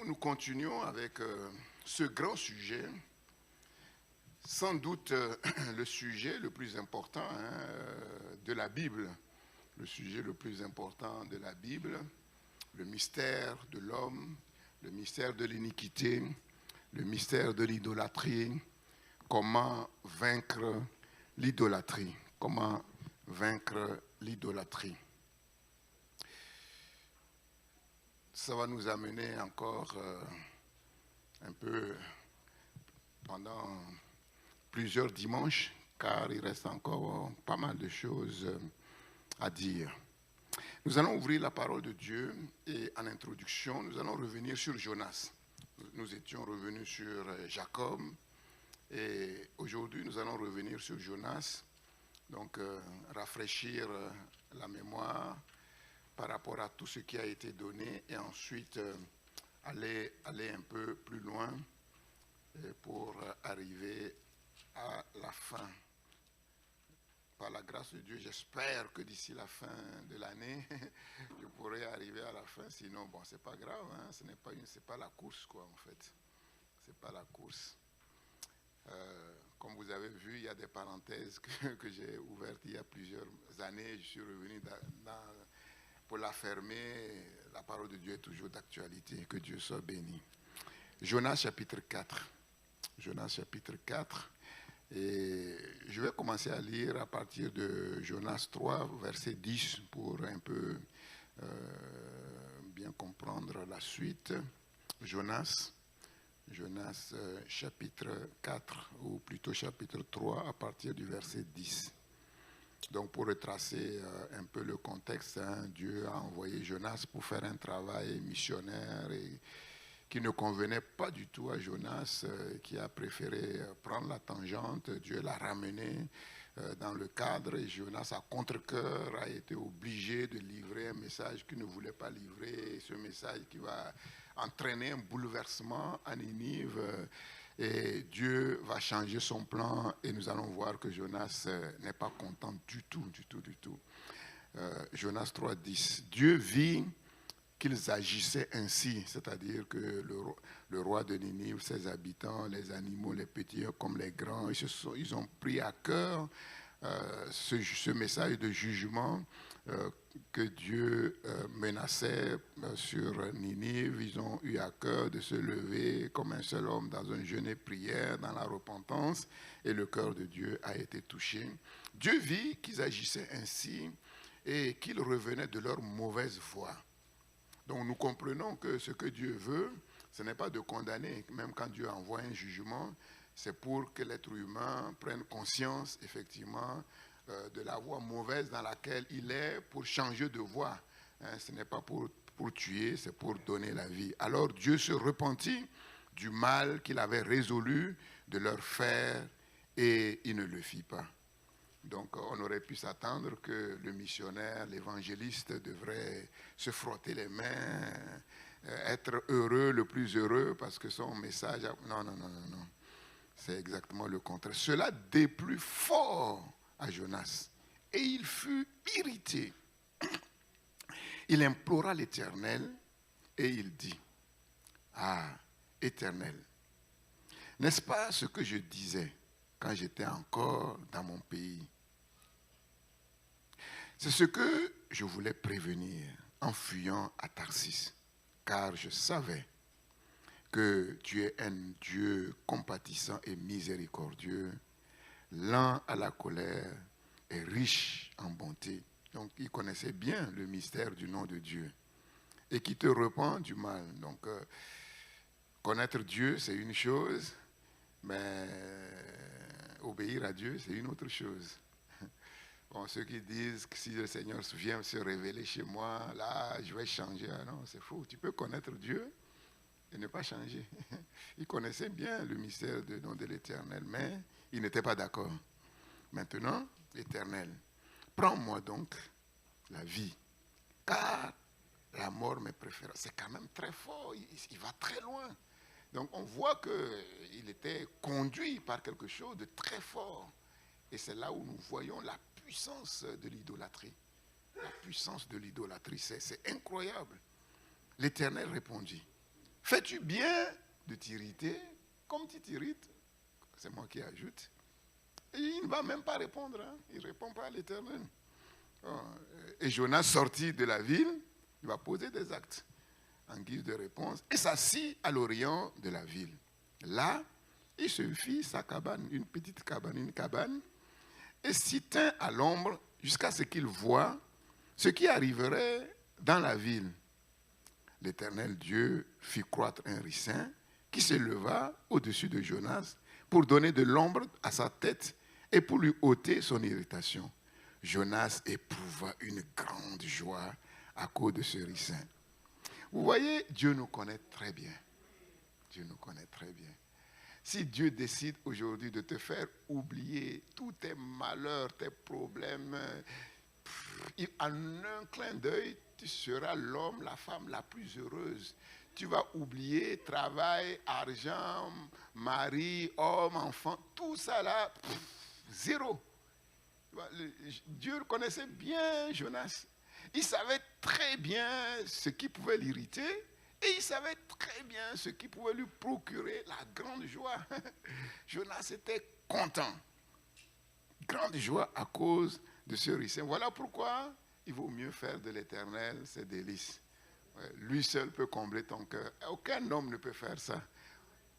nous continuons avec ce grand sujet, sans doute le sujet le plus important de la Bible, le sujet le plus important de la Bible, le mystère de l'homme, le mystère de l'iniquité, le mystère de l'idolâtrie, comment vaincre l'idolâtrie, comment vaincre l'idolâtrie. Ça va nous amener encore un peu pendant plusieurs dimanches, car il reste encore pas mal de choses à dire. Nous allons ouvrir la parole de Dieu et en introduction, nous allons revenir sur Jonas. Nous étions revenus sur Jacob et aujourd'hui nous allons revenir sur Jonas, donc rafraîchir la mémoire par rapport à tout ce qui a été donné et ensuite aller un peu plus loin pour arriver à la fin. Par la grâce de Dieu, j'espère que d'ici la fin de l'année, je pourrai arriver à la fin. Sinon, bon, c'est pas grave, hein, c'est pas la course, quoi, en fait. C'est pas la course. Comme vous avez vu, il y a des parenthèses que j'ai ouvertes il y a plusieurs années. Je suis revenu pour la fermer. La parole de Dieu est toujours d'actualité. Que Dieu soit béni. Jonas chapitre 4. Jonas chapitre 4. Et je vais commencer à lire à partir de Jonas 3, verset 10, pour un peu bien comprendre la suite. Jonas chapitre 4, ou plutôt chapitre 3, à partir du verset 10. Donc pour retracer un peu le contexte, Dieu a envoyé Jonas pour faire un travail missionnaire et qui ne convenait pas du tout à Jonas, qui a préféré prendre la tangente. Dieu l'a ramené dans le cadre et Jonas, à contre-cœur, a été obligé de livrer un message qu'il ne voulait pas livrer. Et ce message qui va entraîner un bouleversement à Ninive. Et Dieu va changer son plan et nous allons voir que Jonas n'est pas content du tout. Jonas 3,10. Dieu vit qu'ils agissaient ainsi, c'est-à-dire que le roi de Ninive, ses habitants, les animaux, les petits comme les grands, ils ont pris à cœur ce message de jugement que Dieu menaçait sur Ninive. Ils ont eu à cœur de se lever comme un seul homme dans un jeûne et prière, dans la repentance, et le cœur de Dieu a été touché. Dieu vit qu'ils agissaient ainsi et qu'ils revenaient de leur mauvaise voie. Donc nous comprenons que ce que Dieu veut, ce n'est pas de condamner, même quand Dieu envoie un jugement, c'est pour que l'être humain prenne conscience effectivement de la voie mauvaise dans laquelle il est, pour changer de voie. Ce n'est pas pour tuer, c'est pour donner la vie. Alors Dieu se repentit du mal qu'il avait résolu de leur faire et il ne le fit pas. Donc on aurait pu s'attendre que le missionnaire, l'évangéliste devrait se frotter les mains, être heureux, le plus heureux, parce que son message... Non. C'est exactement le contraire. Cela déplut fort à Jonas et il fut irrité. Il implora l'Éternel et il dit, « Ah, Éternel, n'est-ce pas ce que je disais quand j'étais encore dans mon pays ? C'est ce que je voulais prévenir en fuyant à Tarsis, car je savais que tu es un Dieu compatissant et miséricordieux, lent à la colère et riche en bonté. » Donc il connaissait bien le mystère du nom de Dieu et qui te repent du mal. Donc connaître Dieu, c'est une chose, mais obéir à Dieu, c'est une autre chose. Bon, ceux qui disent que si le Seigneur vient se révéler chez moi, là, je vais changer. Ah non, c'est faux. Tu peux connaître Dieu et ne pas changer. Il connaissait bien le mystère du nom de l'Éternel, mais il n'était pas d'accord. Maintenant, l'Éternel, prends-moi donc la vie, car la mort m'est préférable. C'est quand même très fort, il va très loin. Donc on voit qu'il était conduit par quelque chose de très fort. Et c'est là où nous voyons la puissance de l'idolâtrie. La puissance de l'idolâtrie, c'est incroyable. L'Éternel répondit, « fais-tu bien de t'irriter comme tu t'irrites? C'est moi qui ajoute. Et il ne va même pas répondre. Hein. Il ne répond pas à l'Éternel. Et Jonas, sorti de la ville, il va poser des actes en guise de réponse et s'assit à l'orient de la ville. Là, il se fit sa cabane, une petite cabane, et s'y tint à l'ombre jusqu'à ce qu'il voie ce qui arriverait dans la ville. L'Éternel Dieu fit croître un ricin qui se leva au-dessus de Jonas pour donner de l'ombre à sa tête et pour lui ôter son irritation. Jonas éprouva une grande joie à cause de ce ricin. Vous voyez, Dieu nous connaît très bien. Dieu nous connaît très bien. Si Dieu décide aujourd'hui de te faire oublier tous tes malheurs, tes problèmes, en un clin d'œil, tu seras l'homme, la femme la plus heureuse. Tu vas oublier travail, argent, mari, homme, enfant, tout ça là, zéro. Dieu connaissait bien Jonas. Il savait très bien ce qui pouvait l'irriter et il savait très bien ce qui pouvait lui procurer la grande joie. Jonas était content. Grande joie à cause de ce ricin. Voilà pourquoi il vaut mieux faire de l'Éternel ses délices. Lui seul peut combler ton cœur. Aucun homme ne peut faire ça.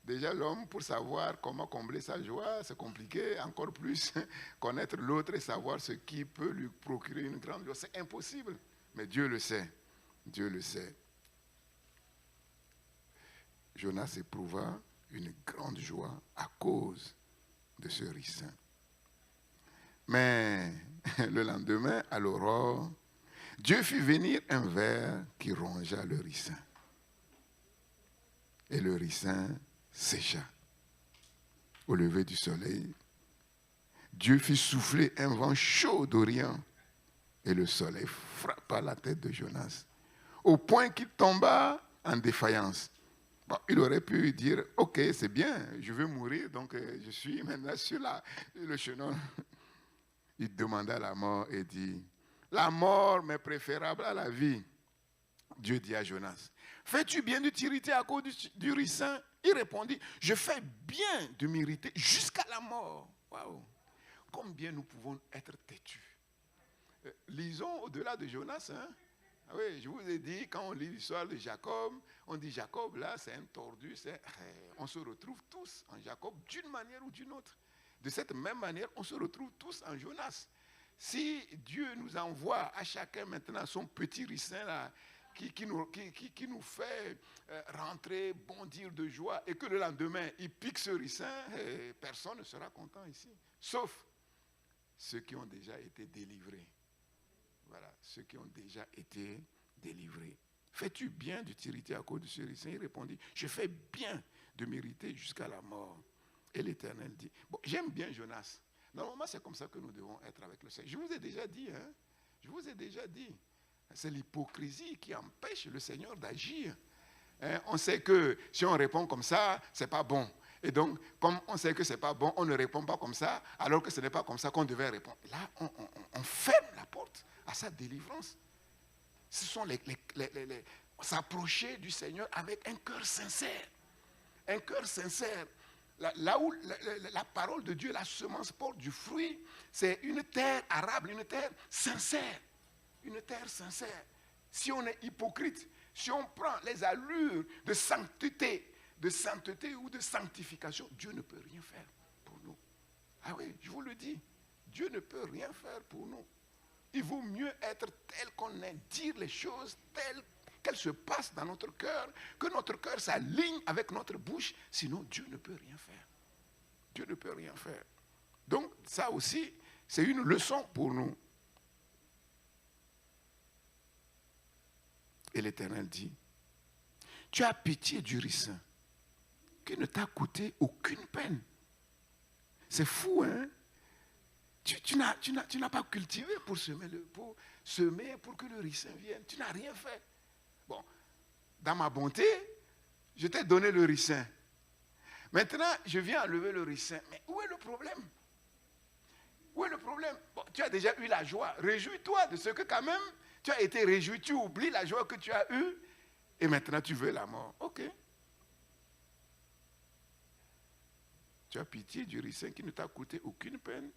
Déjà, l'homme, pour savoir comment combler sa joie, c'est compliqué. Encore plus, connaître l'autre et savoir ce qui peut lui procurer une grande joie. C'est impossible. Mais Dieu le sait. Dieu le sait. Jonas éprouva une grande joie à cause de ce ricin. Mais le lendemain, à l'aurore, Dieu fit venir un ver qui rongea le ricin. Et le ricin sécha. Au lever du soleil, Dieu fit souffler un vent chaud d'Orient et le soleil frappa la tête de Jonas au point qu'il tomba en défaillance. Bon, il aurait pu dire, ok, c'est bien, je veux mourir, donc je suis maintenant sur le chemin. Il demanda la mort et dit, la mort m'est préférable à la vie. Dieu dit à Jonas, fais-tu bien de t'irriter à cause du ricin? Il répondit, je fais bien de m'irriter jusqu'à la mort. Waouh! Combien nous pouvons être têtus. Lisons au-delà de Jonas. Hein? Ah oui, je vous ai dit, quand on lit l'histoire de Jacob, on dit Jacob, là, c'est un tordu. On se retrouve tous en Jacob d'une manière ou d'une autre. De cette même manière, on se retrouve tous en Jonas. Si Dieu nous envoie à chacun maintenant son petit ricin là, qui nous fait rentrer, bondir de joie, et que le lendemain, il pique ce ricin, personne ne sera content ici. Sauf ceux qui ont déjà été délivrés. Voilà, ceux qui ont déjà été délivrés. Fais-tu bien de t'irriter à cause de ce ricin? Il répondit, je fais bien de m'irriter jusqu'à la mort. Et l'Éternel dit, bon, j'aime bien Jonas. Normalement, c'est comme ça que nous devons être avec le Seigneur. Je vous ai déjà dit, hein? Je vous ai déjà dit. C'est l'hypocrisie qui empêche le Seigneur d'agir. Hein? On sait que si on répond comme ça, c'est pas bon. Et donc, comme on sait que c'est pas bon, on ne répond pas comme ça, alors que ce n'est pas comme ça qu'on devait répondre. Là, on ferme la porte à sa délivrance. Ce sont s'approcher du Seigneur avec un cœur sincère. Un cœur sincère. Là où la parole de Dieu, la semence porte du fruit, c'est une terre arable, une terre sincère. Une terre sincère. Si on est hypocrite, si on prend les allures de sainteté ou de sanctification, Dieu ne peut rien faire pour nous. Ah oui, je vous le dis, Dieu ne peut rien faire pour nous. Il vaut mieux être tel qu'on est, dire les choses telles qu'elles se passent dans notre cœur, que notre cœur s'aligne avec notre bouche, sinon Dieu ne peut rien faire. Dieu ne peut rien faire. Donc ça aussi, c'est une leçon pour nous. Et l'Éternel dit, tu as pitié du ricin, qui ne t'a coûté aucune peine. C'est fou, hein? Tu n'as pas cultivé pour semer, pour que le ricin vienne. Tu n'as rien fait. Bon, dans ma bonté, je t'ai donné le ricin. Maintenant, je viens enlever le ricin. Mais où est le problème? Où est le problème? Bon, tu as déjà eu la joie. Réjouis-toi de ce que quand même, tu as été réjoui. Tu oublies la joie que tu as eue. Et maintenant, tu veux la mort. Ok. Tu as pitié du ricin qui ne t'a coûté aucune peine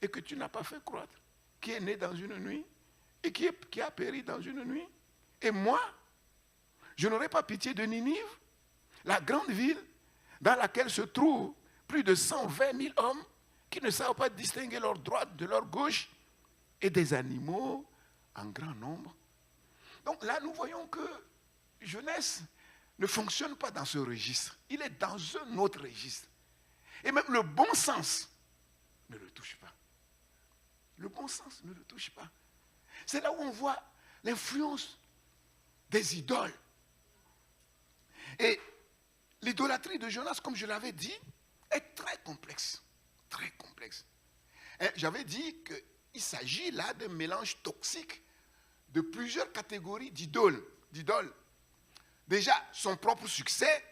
et que tu n'as pas fait croître, qui est né dans une nuit et qui a péri dans une nuit. Et moi, je n'aurais pas pitié de Ninive, la grande ville dans laquelle se trouvent plus de 120 000 hommes qui ne savent pas distinguer leur droite de leur gauche et des animaux en grand nombre. Donc là, nous voyons que Genèse ne fonctionne pas dans ce registre. Il est dans un autre registre. Et même le bon sens ne le touche pas. Le bon sens ne le touche pas. C'est là où on voit l'influence des idoles. Et l'idolâtrie de Jonas, comme je l'avais dit, est très complexe. Très complexe. Et j'avais dit qu'il s'agit là d'un mélange toxique de plusieurs catégories d'idoles. Déjà, son propre succès,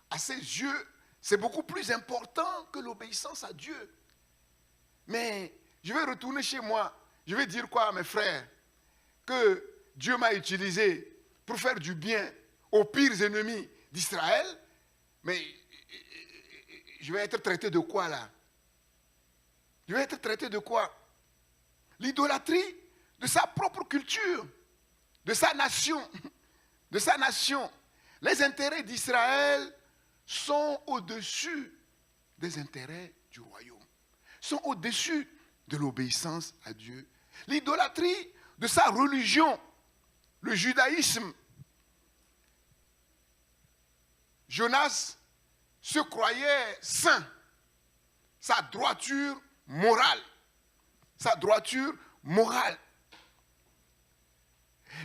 à ses yeux, c'est beaucoup plus important que l'obéissance à Dieu. Mais je vais retourner chez moi. Je vais dire quoi à mes frères? Que Dieu m'a utilisé pour faire du bien aux pires ennemis d'Israël. Mais je vais être traité de quoi là? Je vais être traité de quoi? L'idolâtrie de sa propre culture, de sa nation. De sa nation. Les intérêts d'Israël sont au-dessus des intérêts du royaume. Sont au-dessus de l'obéissance à Dieu. L'idolâtrie de sa religion, le judaïsme. Jonas se croyait saint. Sa droiture morale. Sa droiture morale.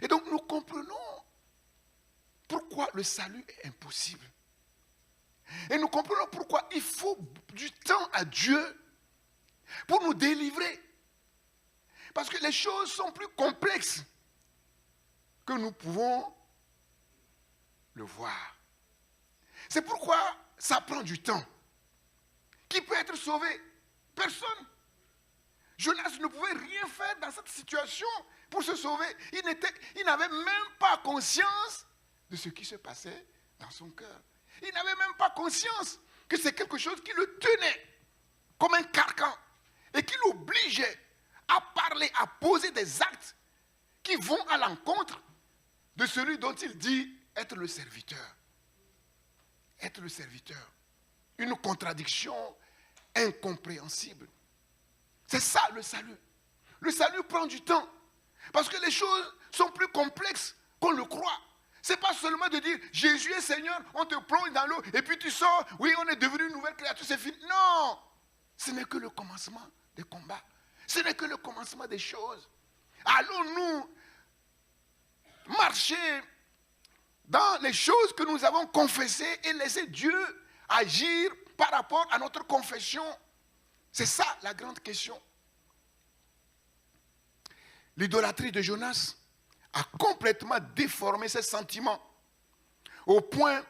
Et donc nous comprenons pourquoi le salut est impossible. Et nous comprenons pourquoi il faut du temps à Dieu pour nous délivrer. Parce que les choses sont plus complexes que nous pouvons le voir. C'est pourquoi ça prend du temps. Qui peut être sauvé? Personne. Jonas ne pouvait rien faire dans cette situation pour se sauver. Il n'avait même pas conscience de ce qui se passait dans son cœur. Il n'avait même pas conscience que c'est quelque chose qui le tenait comme un carcan et qui l'obligeait à parler, à poser des actes qui vont à l'encontre de celui dont il dit être le serviteur. Être le serviteur. Une contradiction incompréhensible. C'est ça le salut. Le salut prend du temps parce que les choses sont plus complexes qu'on le croit. Ce n'est pas seulement de dire Jésus est Seigneur, on te plonge dans l'eau et puis tu sors, oui, on est devenu une nouvelle créature, c'est fini. Non, ce n'est que le commencement des combats. Ce n'est que le commencement des choses. Allons-nous marcher dans les choses que nous avons confessées et laisser Dieu agir par rapport à notre confession? C'est ça la grande question. L'idolâtrie de Jonas a complètement déformé ses sentiments au point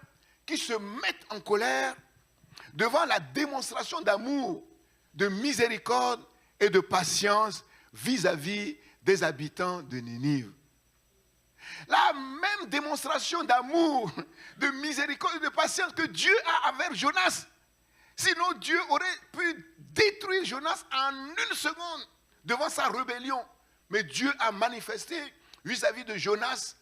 qu'il se met en colère devant la démonstration d'amour, de miséricorde et de patience vis-à-vis des habitants de Ninive. La même démonstration d'amour, de miséricorde et de patience que Dieu a envers Jonas. Sinon, Dieu aurait pu détruire Jonas en une seconde devant sa rébellion. Mais Dieu a manifesté vis-à-vis de Jonas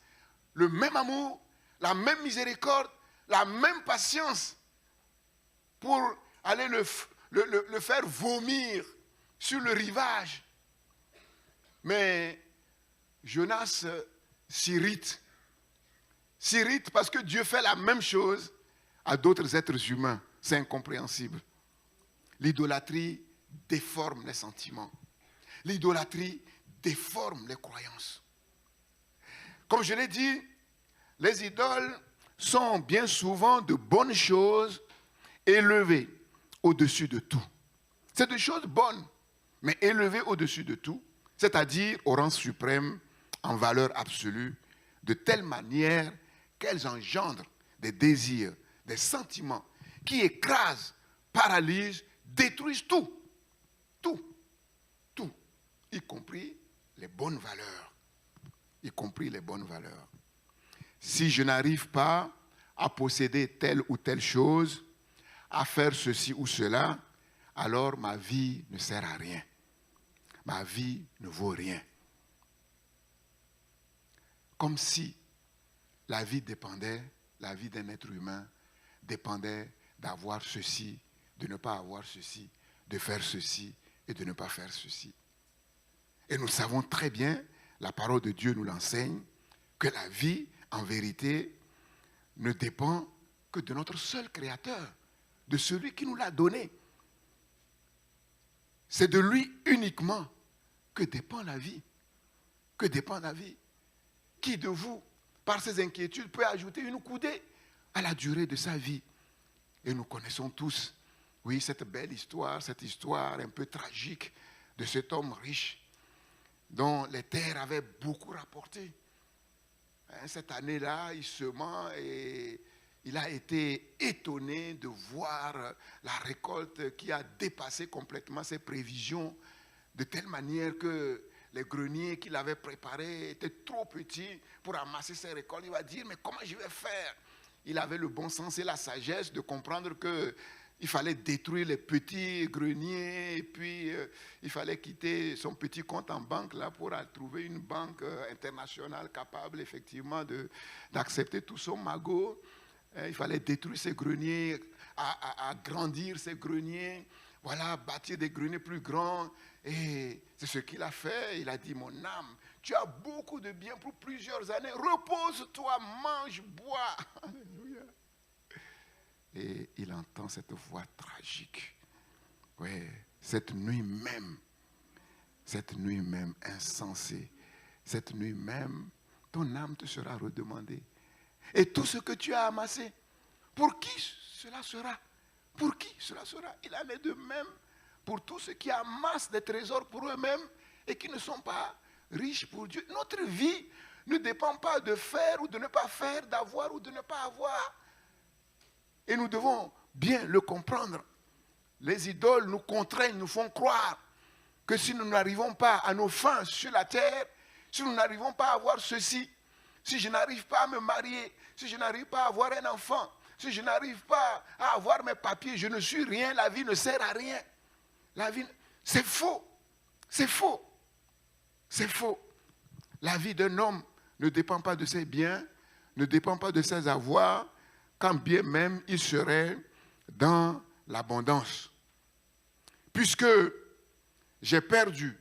le même amour, la même miséricorde, la même patience pour aller le faire vomir sur le rivage. Mais Jonas s'irrite parce que Dieu fait la même chose à d'autres êtres humains. C'est incompréhensible. L'idolâtrie déforme les sentiments. L'idolâtrie déforme les croyances. Comme je l'ai dit, les idoles sont bien souvent de bonnes choses élevées au-dessus de tout. C'est des choses bonnes, mais élevées au-dessus de tout, c'est-à-dire au rang suprême, en valeur absolue, de telle manière qu'elles engendrent des désirs, des sentiments qui écrasent, paralysent, détruisent tout, y compris les bonnes valeurs. Y compris les bonnes valeurs. Si je n'arrive pas à posséder telle ou telle chose, à faire ceci ou cela, alors ma vie ne sert à rien. Ma vie ne vaut rien. Comme si la vie d'un être humain dépendait d'avoir ceci, de ne pas avoir ceci, de faire ceci et de ne pas faire ceci. Et nous savons très bien, la parole de Dieu nous l'enseigne, que la vie, en vérité, ne dépend que de notre seul Créateur, de celui qui nous l'a donné. C'est de lui uniquement que dépend la vie. Que dépend la vie. Qui de vous, par ses inquiétudes, peut ajouter une coudée à la durée de sa vie? Et nous connaissons tous, oui, cette belle histoire, cette histoire un peu tragique de cet homme riche dont les terres avaient beaucoup rapporté. Cette année-là, il se ment et il a été étonné de voir la récolte qui a dépassé complètement ses prévisions, de telle manière que les greniers qu'il avait préparés étaient trop petits pour amasser ses récoltes. Il va dire, mais comment je vais faire? Il avait le bon sens et la sagesse de comprendre qu'il fallait détruire les petits greniers et puis il fallait quitter son petit compte en banque là pour trouver une banque internationale capable effectivement d'accepter tout son magot. Il fallait détruire ces greniers, agrandir ces greniers, voilà, bâtir des greniers plus grands. Et c'est ce qu'il a fait. Il a dit, mon âme, tu as beaucoup de biens pour plusieurs années. Repose-toi, mange, bois. Alléluia. Et il entend cette voix tragique. Oui, cette nuit même insensée, cette nuit même, ton âme te sera redemandée. Et tout ce que tu as amassé, pour qui cela sera? Pour qui cela sera? Il en est de même pour tous ceux qui amassent des trésors pour eux-mêmes et qui ne sont pas riches pour Dieu. Notre vie ne dépend pas de faire ou de ne pas faire, d'avoir ou de ne pas avoir. Et nous devons bien le comprendre. Les idoles nous contraignent, nous font croire que si nous n'arrivons pas à nos fins sur la terre, si nous n'arrivons pas à avoir ceci, si je n'arrive pas à me marier, si je n'arrive pas à avoir un enfant, si je n'arrive pas à avoir mes papiers, je ne suis rien, la vie ne sert à rien. La vie, c'est faux. C'est faux. C'est faux. La vie d'un homme ne dépend pas de ses biens, ne dépend pas de ses avoirs, quand bien même il serait dans l'abondance. Puisque j'ai perdu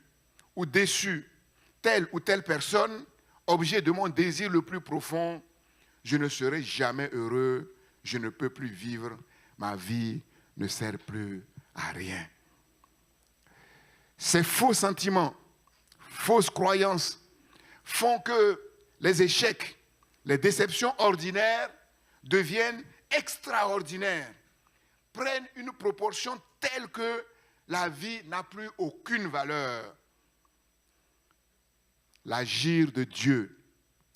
ou déçu telle ou telle personne, objet de mon désir le plus profond, je ne serai jamais heureux, je ne peux plus vivre, ma vie ne sert plus à rien. Ces faux sentiments, fausses croyances font que les échecs, les déceptions ordinaires deviennent extraordinaires, prennent une proportion telle que la vie n'a plus aucune valeur. L'agir de Dieu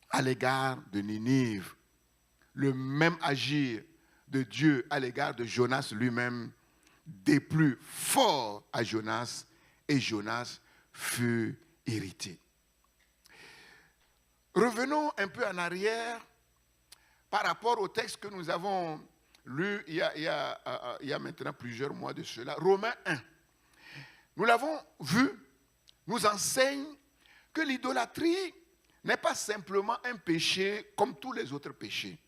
à l'égard de Ninive, le même agir de Dieu à l'égard de Jonas lui-même, déplut fort à Jonas, et Jonas fut irrité. Revenons un peu en arrière par rapport au texte que nous avons lu il y a maintenant plusieurs mois de cela, Romains 1. Nous l'avons vu, nous enseigne que l'idolâtrie n'est pas simplement un péché comme tous les autres péchés.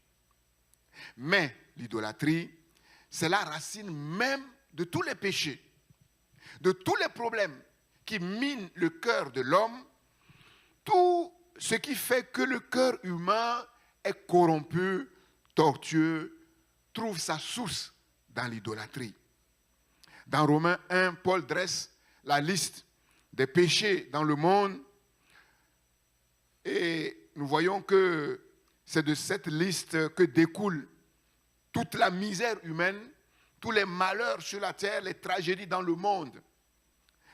Mais l'idolâtrie, c'est la racine même de tous les péchés, de tous les problèmes qui minent le cœur de l'homme, tout ce qui fait que le cœur humain est corrompu, tortueux, trouve sa source dans l'idolâtrie. Dans Romains 1, Paul dresse la liste des péchés dans le monde et nous voyons que c'est de cette liste que découle toute la misère humaine, tous les malheurs sur la terre, les tragédies dans le monde.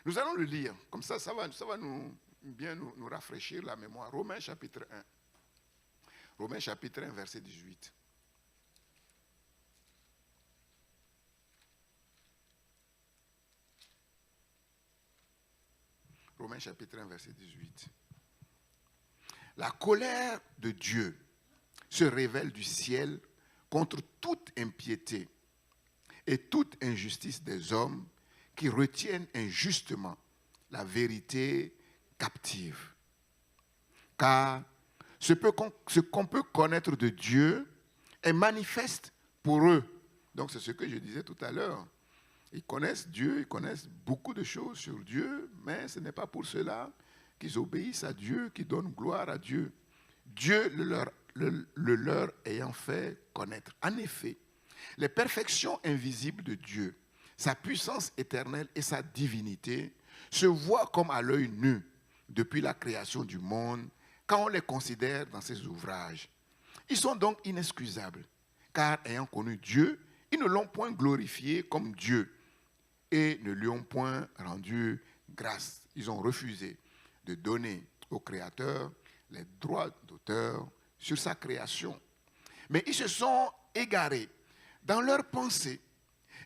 Nous allons le lire, comme ça va nous rafraîchir la mémoire. Romains chapitre 1. Romains chapitre 1, verset 18. Romains chapitre 1, verset 18. La colère de Dieu se révèle du ciel contre toute impiété et toute injustice des hommes qui retiennent injustement la vérité captive. Car ce qu'on peut connaître de Dieu est manifeste pour eux. Donc c'est ce que je disais tout à l'heure. Ils connaissent Dieu, ils connaissent beaucoup de choses sur Dieu, mais ce n'est pas pour cela qu'ils obéissent à Dieu, qu'ils donnent gloire à Dieu. Dieu le leur ayant fait connaître. En effet, les perfections invisibles de Dieu, sa puissance éternelle et sa divinité se voient comme à l'œil nu depuis la création du monde quand on les considère dans ses ouvrages. Ils sont donc inexcusables, car ayant connu Dieu, ils ne l'ont point glorifié comme Dieu et ne lui ont point rendu grâce. Ils ont refusé de donner au Créateur les droits d'auteur sur sa création. Mais ils se sont égarés dans leurs pensées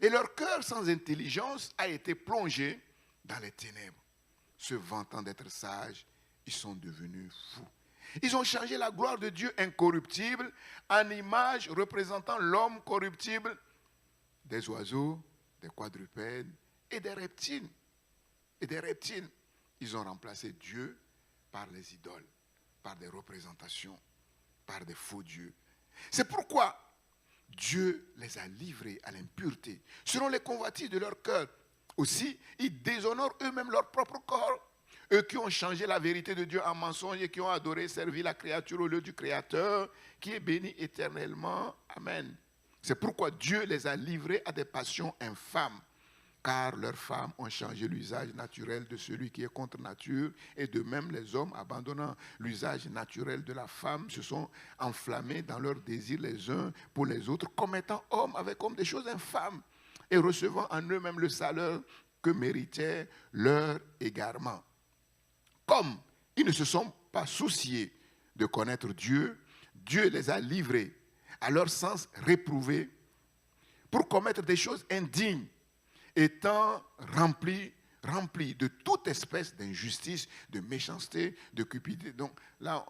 et leur cœur sans intelligence a été plongé dans les ténèbres. Se vantant d'être sages, ils sont devenus fous. Ils ont changé la gloire de Dieu incorruptible en image représentant l'homme corruptible, des oiseaux, des quadrupèdes et des reptiles. Ils ont remplacé Dieu par les idoles, par des représentations, par des faux dieux. C'est pourquoi Dieu les a livrés à l'impureté, selon les convoitises de leur cœur. Aussi, ils déshonorent eux-mêmes leur propre corps. Eux qui ont changé la vérité de Dieu en mensonge et qui ont adoré, servi la créature au lieu du Créateur, qui est béni éternellement. Amen. C'est pourquoi Dieu les a livrés à des passions infâmes, car leurs femmes ont changé l'usage naturel de celui qui est contre nature, et de même les hommes, abandonnant l'usage naturel de la femme, se sont enflammés dans leurs désirs les uns pour les autres, commettant hommes avec hommes des choses infâmes, et recevant en eux-mêmes le salaire que méritait leur égarement. Comme ils ne se sont pas souciés de connaître Dieu, Dieu les a livrés à leur sens réprouvé pour commettre des choses indignes, étant remplis de toute espèce d'injustice, de méchanceté, de cupidité. Donc là,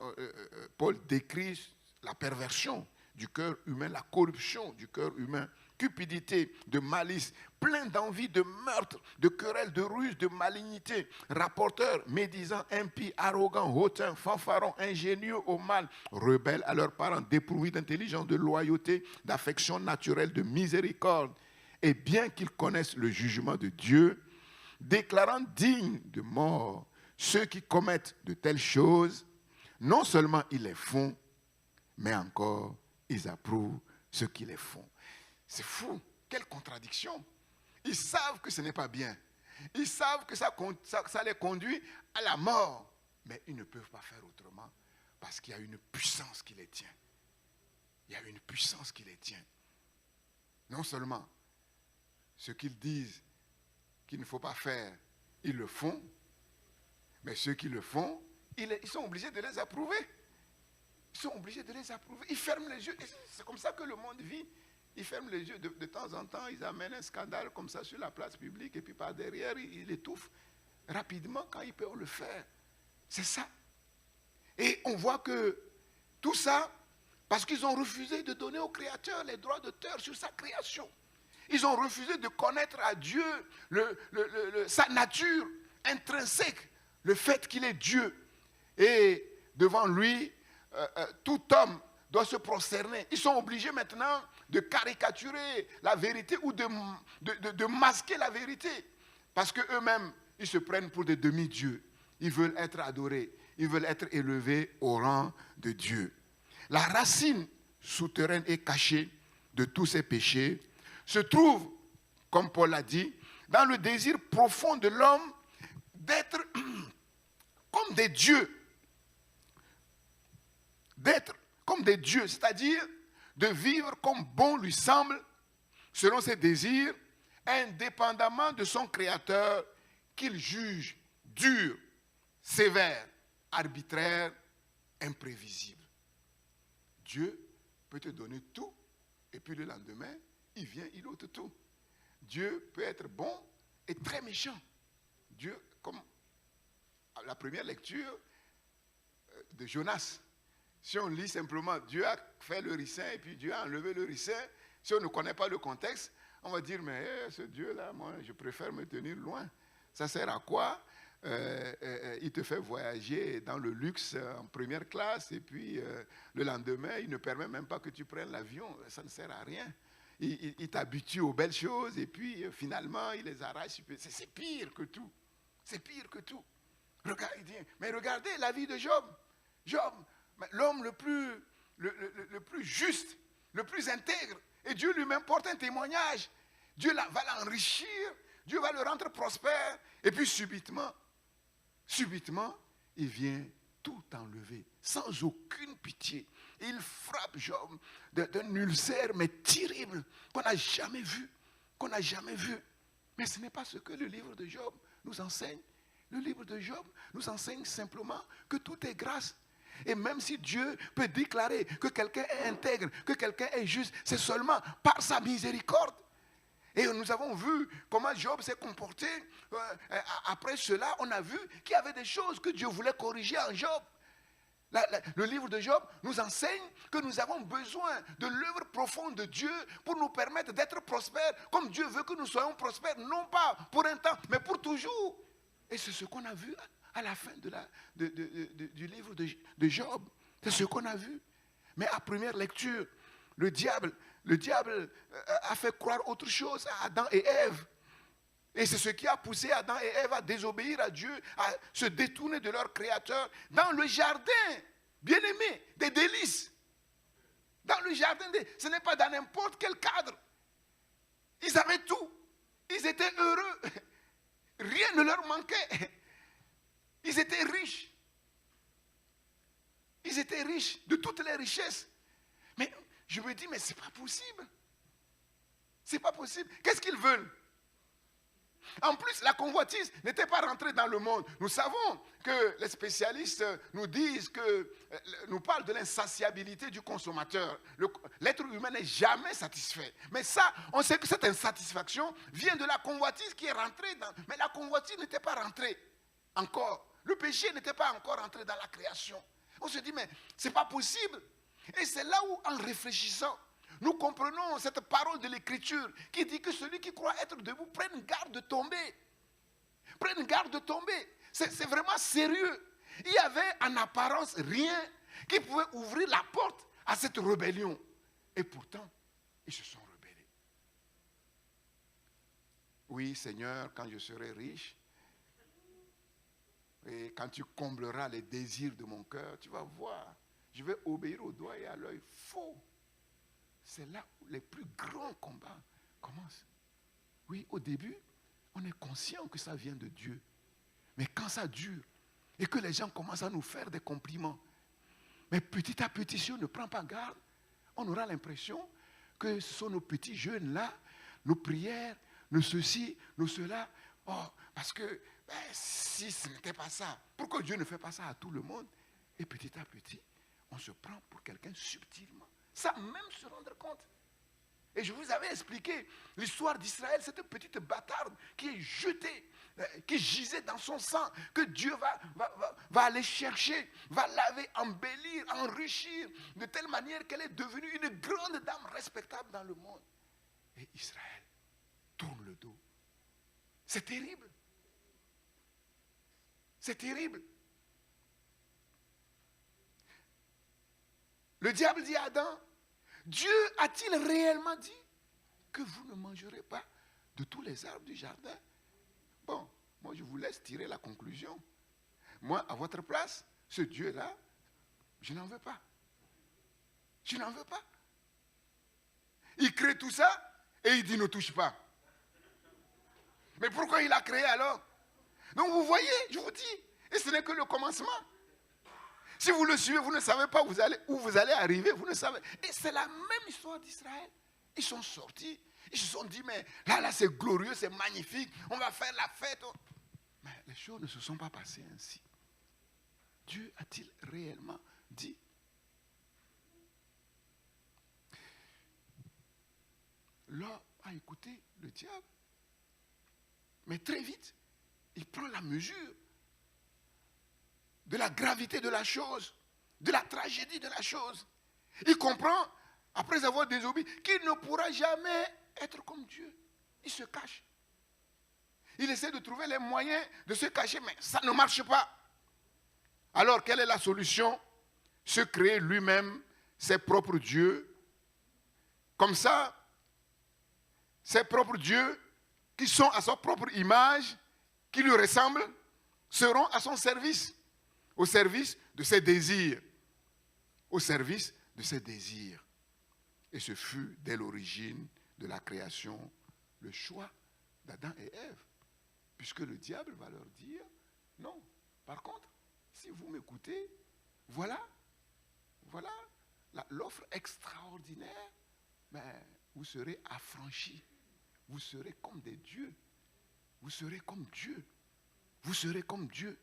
Paul décrit la perversion du cœur humain, la corruption du cœur humain, cupidité, de malice, plein d'envie, de meurtre, de querelles, de ruse, de malignité, rapporteurs, médisants, impies, arrogants, hautains, fanfarons, ingénieux au mal, rebelles à leurs parents, dépourvus d'intelligence, de loyauté, d'affection naturelle, de miséricorde. Et bien qu'ils connaissent le jugement de Dieu, déclarant dignes de mort ceux qui commettent de telles choses, non seulement ils les font, mais encore ils approuvent ceux qui les font. C'est fou, quelle contradiction. Ils savent que ce n'est pas bien. Ils savent que ça les conduit à la mort. Mais ils ne peuvent pas faire autrement parce qu'il y a une puissance qui les tient. Il y a une puissance qui les tient. Non seulement ce qu'ils disent qu'il ne faut pas faire, ils le font, mais ceux qui le font, ils sont obligés de les approuver. Ils sont obligés de les approuver. Ils ferment les yeux. C'est comme ça que le monde vit. Ils ferment les yeux. De temps en temps, ils amènent un scandale comme ça sur la place publique et puis par derrière, ils étouffent rapidement quand ils peuvent le faire. C'est ça. Et on voit que tout ça, parce qu'ils ont refusé de donner au Créateur les droits d'auteur sur sa création. Ils ont refusé de connaître à Dieu sa nature intrinsèque, le fait qu'il est Dieu. Et devant lui, tout homme doit se prosterner. Ils sont obligés maintenant de caricaturer la vérité ou de masquer la vérité. Parce qu'eux-mêmes, ils se prennent pour des demi-dieux. Ils veulent être adorés. Ils veulent être élevés au rang de Dieu. La racine souterraine et cachée de tous ces péchés se trouve, comme Paul l'a dit, dans le désir profond de l'homme d'être comme des dieux. D'être comme des dieux, c'est-à-dire de vivre comme bon lui semble, selon ses désirs, indépendamment de son Créateur, qu'il juge dur, sévère, arbitraire, imprévisible. Dieu peut te donner tout, et puis le lendemain, il vient, il ôte tout. Dieu peut être bon et très méchant. Dieu, comme à la première lecture de Jonas, si on lit simplement, Dieu a fait le ricin et puis Dieu a enlevé le ricin, si on ne connaît pas le contexte, On va dire, mais ce Dieu-là, moi, je préfère me tenir loin. Ça sert à quoi? Il te fait voyager dans le luxe en première classe et puis le lendemain, il ne permet même pas que tu prennes l'avion. Ça ne sert à rien. Il t'habitue aux belles choses et puis finalement, il les arrache. C'est pire que tout. C'est pire que tout. Mais regardez la vie de Job. Job, l'homme le plus juste, le plus intègre. Et Dieu lui-même porte un témoignage. Dieu va l'enrichir. Dieu va le rendre prospère. Et puis subitement, il vient tout enlever, sans aucune pitié. Il frappe Job d'un ulcère, mais terrible, qu'on n'a jamais vu. Mais ce n'est pas ce que le livre de Job nous enseigne. Le livre de Job nous enseigne simplement que tout est grâce. Et même si Dieu peut déclarer que quelqu'un est intègre, que quelqu'un est juste, c'est seulement par sa miséricorde. Et nous avons vu comment Job s'est comporté. Après cela, on a vu qu'il y avait des choses que Dieu voulait corriger en Job. Le livre de Job nous enseigne que nous avons besoin de l'œuvre profonde de Dieu pour nous permettre d'être prospères, comme Dieu veut que nous soyons prospères, non pas pour un temps, mais pour toujours. Et c'est ce qu'on a vu à la fin du livre de Job. C'est ce qu'on a vu. Mais à première lecture, le diable a fait croire autre chose à Adam et Ève. Et c'est ce qui a poussé Adam et Ève à désobéir à Dieu, à se détourner de leur Créateur dans le jardin, bien-aimé, des délices. Dans le jardin, ce n'est pas dans n'importe quel cadre. Ils avaient tout. Ils étaient heureux. Rien ne leur manquait. Ils étaient riches. Ils étaient riches de toutes les richesses. Mais je me dis, mais ce n'est pas possible. C'est pas possible. Qu'est-ce qu'ils veulent? En plus, la convoitise n'était pas rentrée dans le monde. Nous savons que les spécialistes nous parlent de l'insatiabilité du consommateur. L'être humain n'est jamais satisfait. Mais ça, on sait que cette insatisfaction vient de la convoitise qui est rentrée dans... Mais la convoitise n'était pas rentrée encore. Le péché n'était pas encore rentré dans la création. On se dit, mais ce n'est pas possible. Et c'est là où, en réfléchissant, nous comprenons cette parole de l'Écriture qui dit que celui qui croit être debout prenne garde de tomber. Prenne garde de tomber. C'est vraiment sérieux. Il y avait en apparence rien qui pouvait ouvrir la porte à cette rébellion. Et pourtant, ils se sont rebellés. Oui, Seigneur, quand je serai riche, et quand tu combleras les désirs de mon cœur, tu vas voir, je vais obéir au doigt et à l'œil. Faux. C'est là où les plus grands combats commencent. Oui, au début, on est conscient que ça vient de Dieu. Mais quand ça dure et que les gens commencent à nous faire des compliments, mais petit à petit, si on ne prend pas garde, on aura l'impression que ce sont nos petits jeunes-là, nos prières, nos ceci, nos cela. Oh, parce que si ce n'était pas ça, pourquoi Dieu ne fait pas ça à tout le monde? Et petit à petit, on se prend pour quelqu'un subtilement, sans même se rendre compte. Et je vous avais expliqué l'histoire d'Israël, cette petite bâtarde qui est jetée, qui gisait dans son sang, que Dieu va aller chercher, va laver, embellir, enrichir, de telle manière qu'elle est devenue une grande dame respectable dans le monde. Et Israël tourne le dos. C'est terrible. C'est terrible. Le diable dit à Adam, Dieu a-t-il réellement dit que vous ne mangerez pas de tous les arbres du jardin? Bon, moi je vous laisse tirer la conclusion. Moi, à votre place, ce Dieu-là, je n'en veux pas. Je n'en veux pas. Il crée tout ça et il dit ne touche pas. Mais pourquoi il a créé alors? Donc vous voyez, je vous dis, et ce n'est que le commencement. Si vous le suivez, vous ne savez pas où vous allez arriver, vous ne savez. Et c'est la même histoire d'Israël. Ils sont sortis, ils se sont dit, mais là c'est glorieux, c'est magnifique, on va faire la fête. Mais les choses ne se sont pas passées ainsi. Dieu a-t-il réellement dit? L'homme a écouté le diable. Mais très vite, il prend la mesure de la gravité de la chose, de la tragédie de la chose. Il comprend, après avoir désobéi, qu'il ne pourra jamais être comme Dieu. Il se cache. Il essaie de trouver les moyens de se cacher, mais ça ne marche pas. Alors, quelle est la solution? Se créer lui-même ses propres dieux. Comme ça, ses propres dieux, qui sont à sa propre image, qui lui ressemblent, seront à son service, au service de ses désirs. Au service de ses désirs. Et ce fut, dès l'origine de la création, le choix d'Adam et Ève. Puisque le diable va leur dire, non, par contre, si vous m'écoutez, voilà l'offre extraordinaire, mais vous serez affranchis. Vous serez comme des dieux. Vous serez comme Dieu. Vous serez comme Dieu.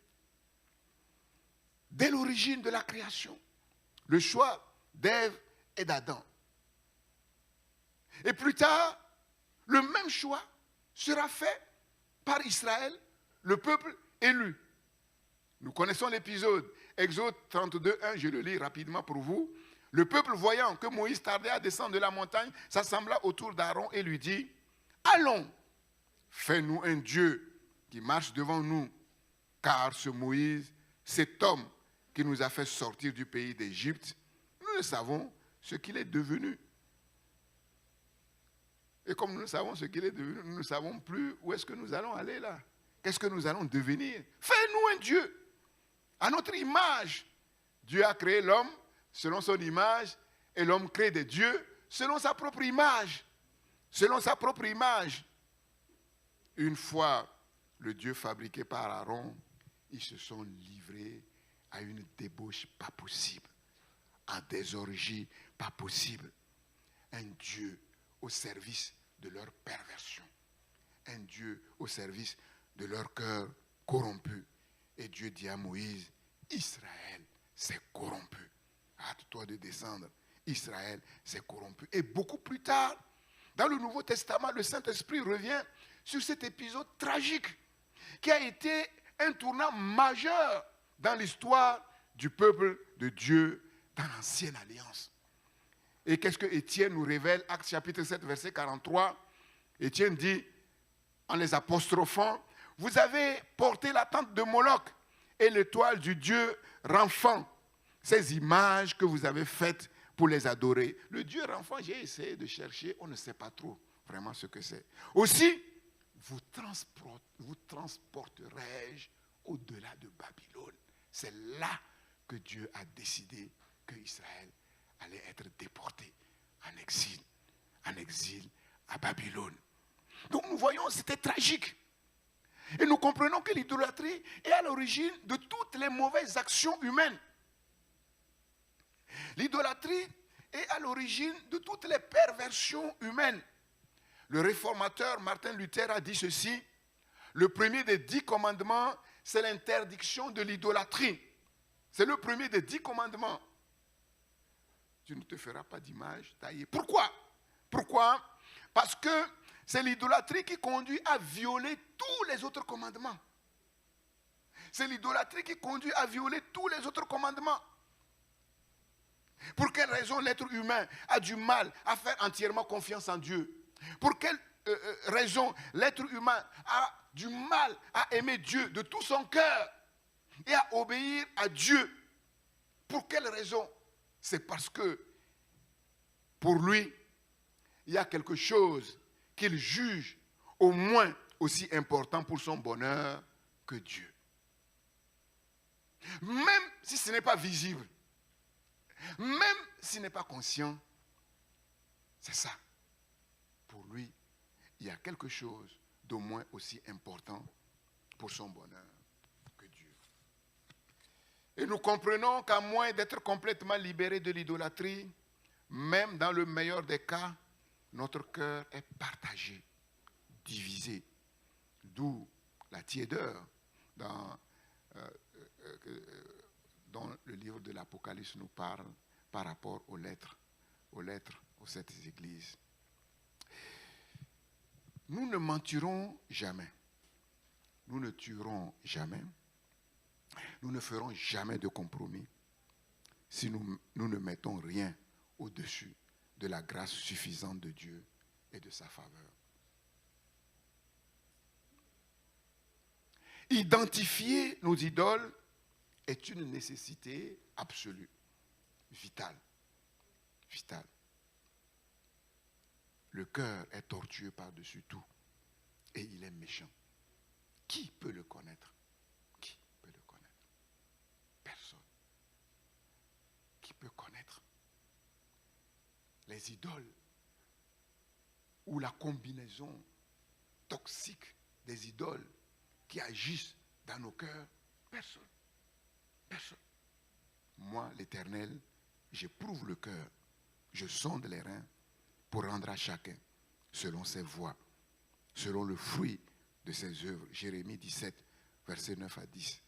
Dès l'origine de la création, le choix d'Ève et d'Adam. Et plus tard, le même choix sera fait par Israël, le peuple élu. Nous connaissons l'épisode, Exode 32, 1, je le lis rapidement pour vous. Le peuple, voyant que Moïse tardait à descendre de la montagne, s'assembla autour d'Aaron et lui dit, « Allons, fais-nous un Dieu qui marche devant nous, car ce Moïse, cet homme qui nous a fait sortir du pays d'Égypte, nous ne savons ce qu'il est devenu. » Et comme nous savons ce qu'il est devenu, nous ne savons plus où est-ce que nous allons aller là. Qu'est-ce que nous allons devenir? Fais-nous un Dieu à notre image. Dieu a créé l'homme selon son image et l'homme crée des dieux selon sa propre image. Selon sa propre image. Une fois le Dieu fabriqué par Aaron, ils se sont livrés à une débauche pas possible, à des orgies pas possibles. Un Dieu au service de leur perversion. Un Dieu au service de leur cœur corrompu. Et Dieu dit à Moïse, Israël s'est corrompu. Hâte-toi de descendre. Israël s'est corrompu. Et beaucoup plus tard, dans le Nouveau Testament, le Saint-Esprit revient sur cet épisode tragique qui a été un tournant majeur dans l'histoire du peuple de Dieu dans l'Ancienne Alliance. Et qu'est-ce que Étienne nous révèle? Actes chapitre 7, verset 43. Étienne dit, en les apostrophant, « Vous avez porté la tente de Moloch et l'étoile du Dieu Renfant, ces images que vous avez faites pour les adorer. » Le Dieu Renfant, j'ai essayé de chercher, on ne sait pas trop vraiment ce que c'est. Aussi, vous transporterai-je au-delà de Babylone. C'est là que Dieu a décidé que Israël allait être déporté en exil à Babylone. Donc nous voyons, c'était tragique. Et nous comprenons que l'idolâtrie est à l'origine de toutes les mauvaises actions humaines. L'idolâtrie est à l'origine de toutes les perversions humaines. Le réformateur Martin Luther a dit ceci, le premier des 10 commandements, c'est l'interdiction de l'idolâtrie. C'est le premier des 10 commandements. Tu ne te feras pas d'image taillée. Pourquoi? Parce que c'est l'idolâtrie qui conduit à violer tous les autres commandements. C'est l'idolâtrie qui conduit à violer tous les autres commandements. Pour quelle raison l'être humain a du mal à faire entièrement confiance en Dieu? Pour quelle raison l'être humain a du mal à aimer Dieu de tout son cœur et à obéir à Dieu? Pour quelle raison? C'est parce que pour lui, il y a quelque chose qu'il juge au moins aussi important pour son bonheur que Dieu. Même si ce n'est pas visible, même s'il n'est pas conscient, c'est ça. Pour lui, il y a quelque chose d'au moins aussi important pour son bonheur que Dieu. Et nous comprenons qu'à moins d'être complètement libérés de l'idolâtrie, même dans le meilleur des cas, notre cœur est partagé, divisé. D'où la tiédeur dont le livre de l'Apocalypse nous parle par rapport aux lettres aux 7 églises. Nous ne mentirons jamais. Nous ne tuerons jamais. Nous ne ferons jamais de compromis si nous ne mettons rien au-dessus de la grâce suffisante de Dieu et de sa faveur. Identifier nos idoles est une nécessité absolue, vitale. Vitale. Le cœur est tortueux par-dessus tout et il est méchant. Qui peut le connaître? Qui peut le connaître? Personne. Qui peut connaître les idoles ou la combinaison toxique des idoles qui agissent dans nos cœurs? Personne. Personne. Moi, l'Éternel, j'éprouve le cœur, je sonde les reins pour rendre à chacun selon ses voies, selon le fruit de ses œuvres. Jérémie 17, versets 9 à 10.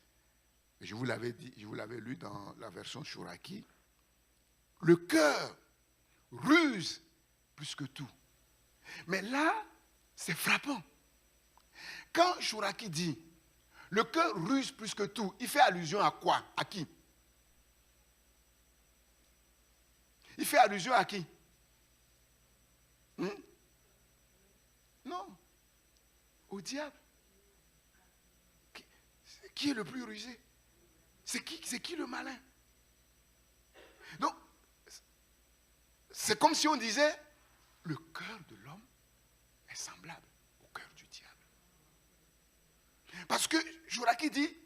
Je vous l'avais dit, je vous l'avais lu dans la version Chouraki. Le cœur ruse plus que tout. Mais là, c'est frappant. Quand Chouraki dit le cœur ruse plus que tout, il fait allusion à quoi? À qui? Il fait allusion à qui? Non. Au diable. Qui est le plus rusé? C'est qui le malin? Donc, c'est comme si on disait, le cœur de l'homme est semblable au cœur du diable. Parce que Chouraki dit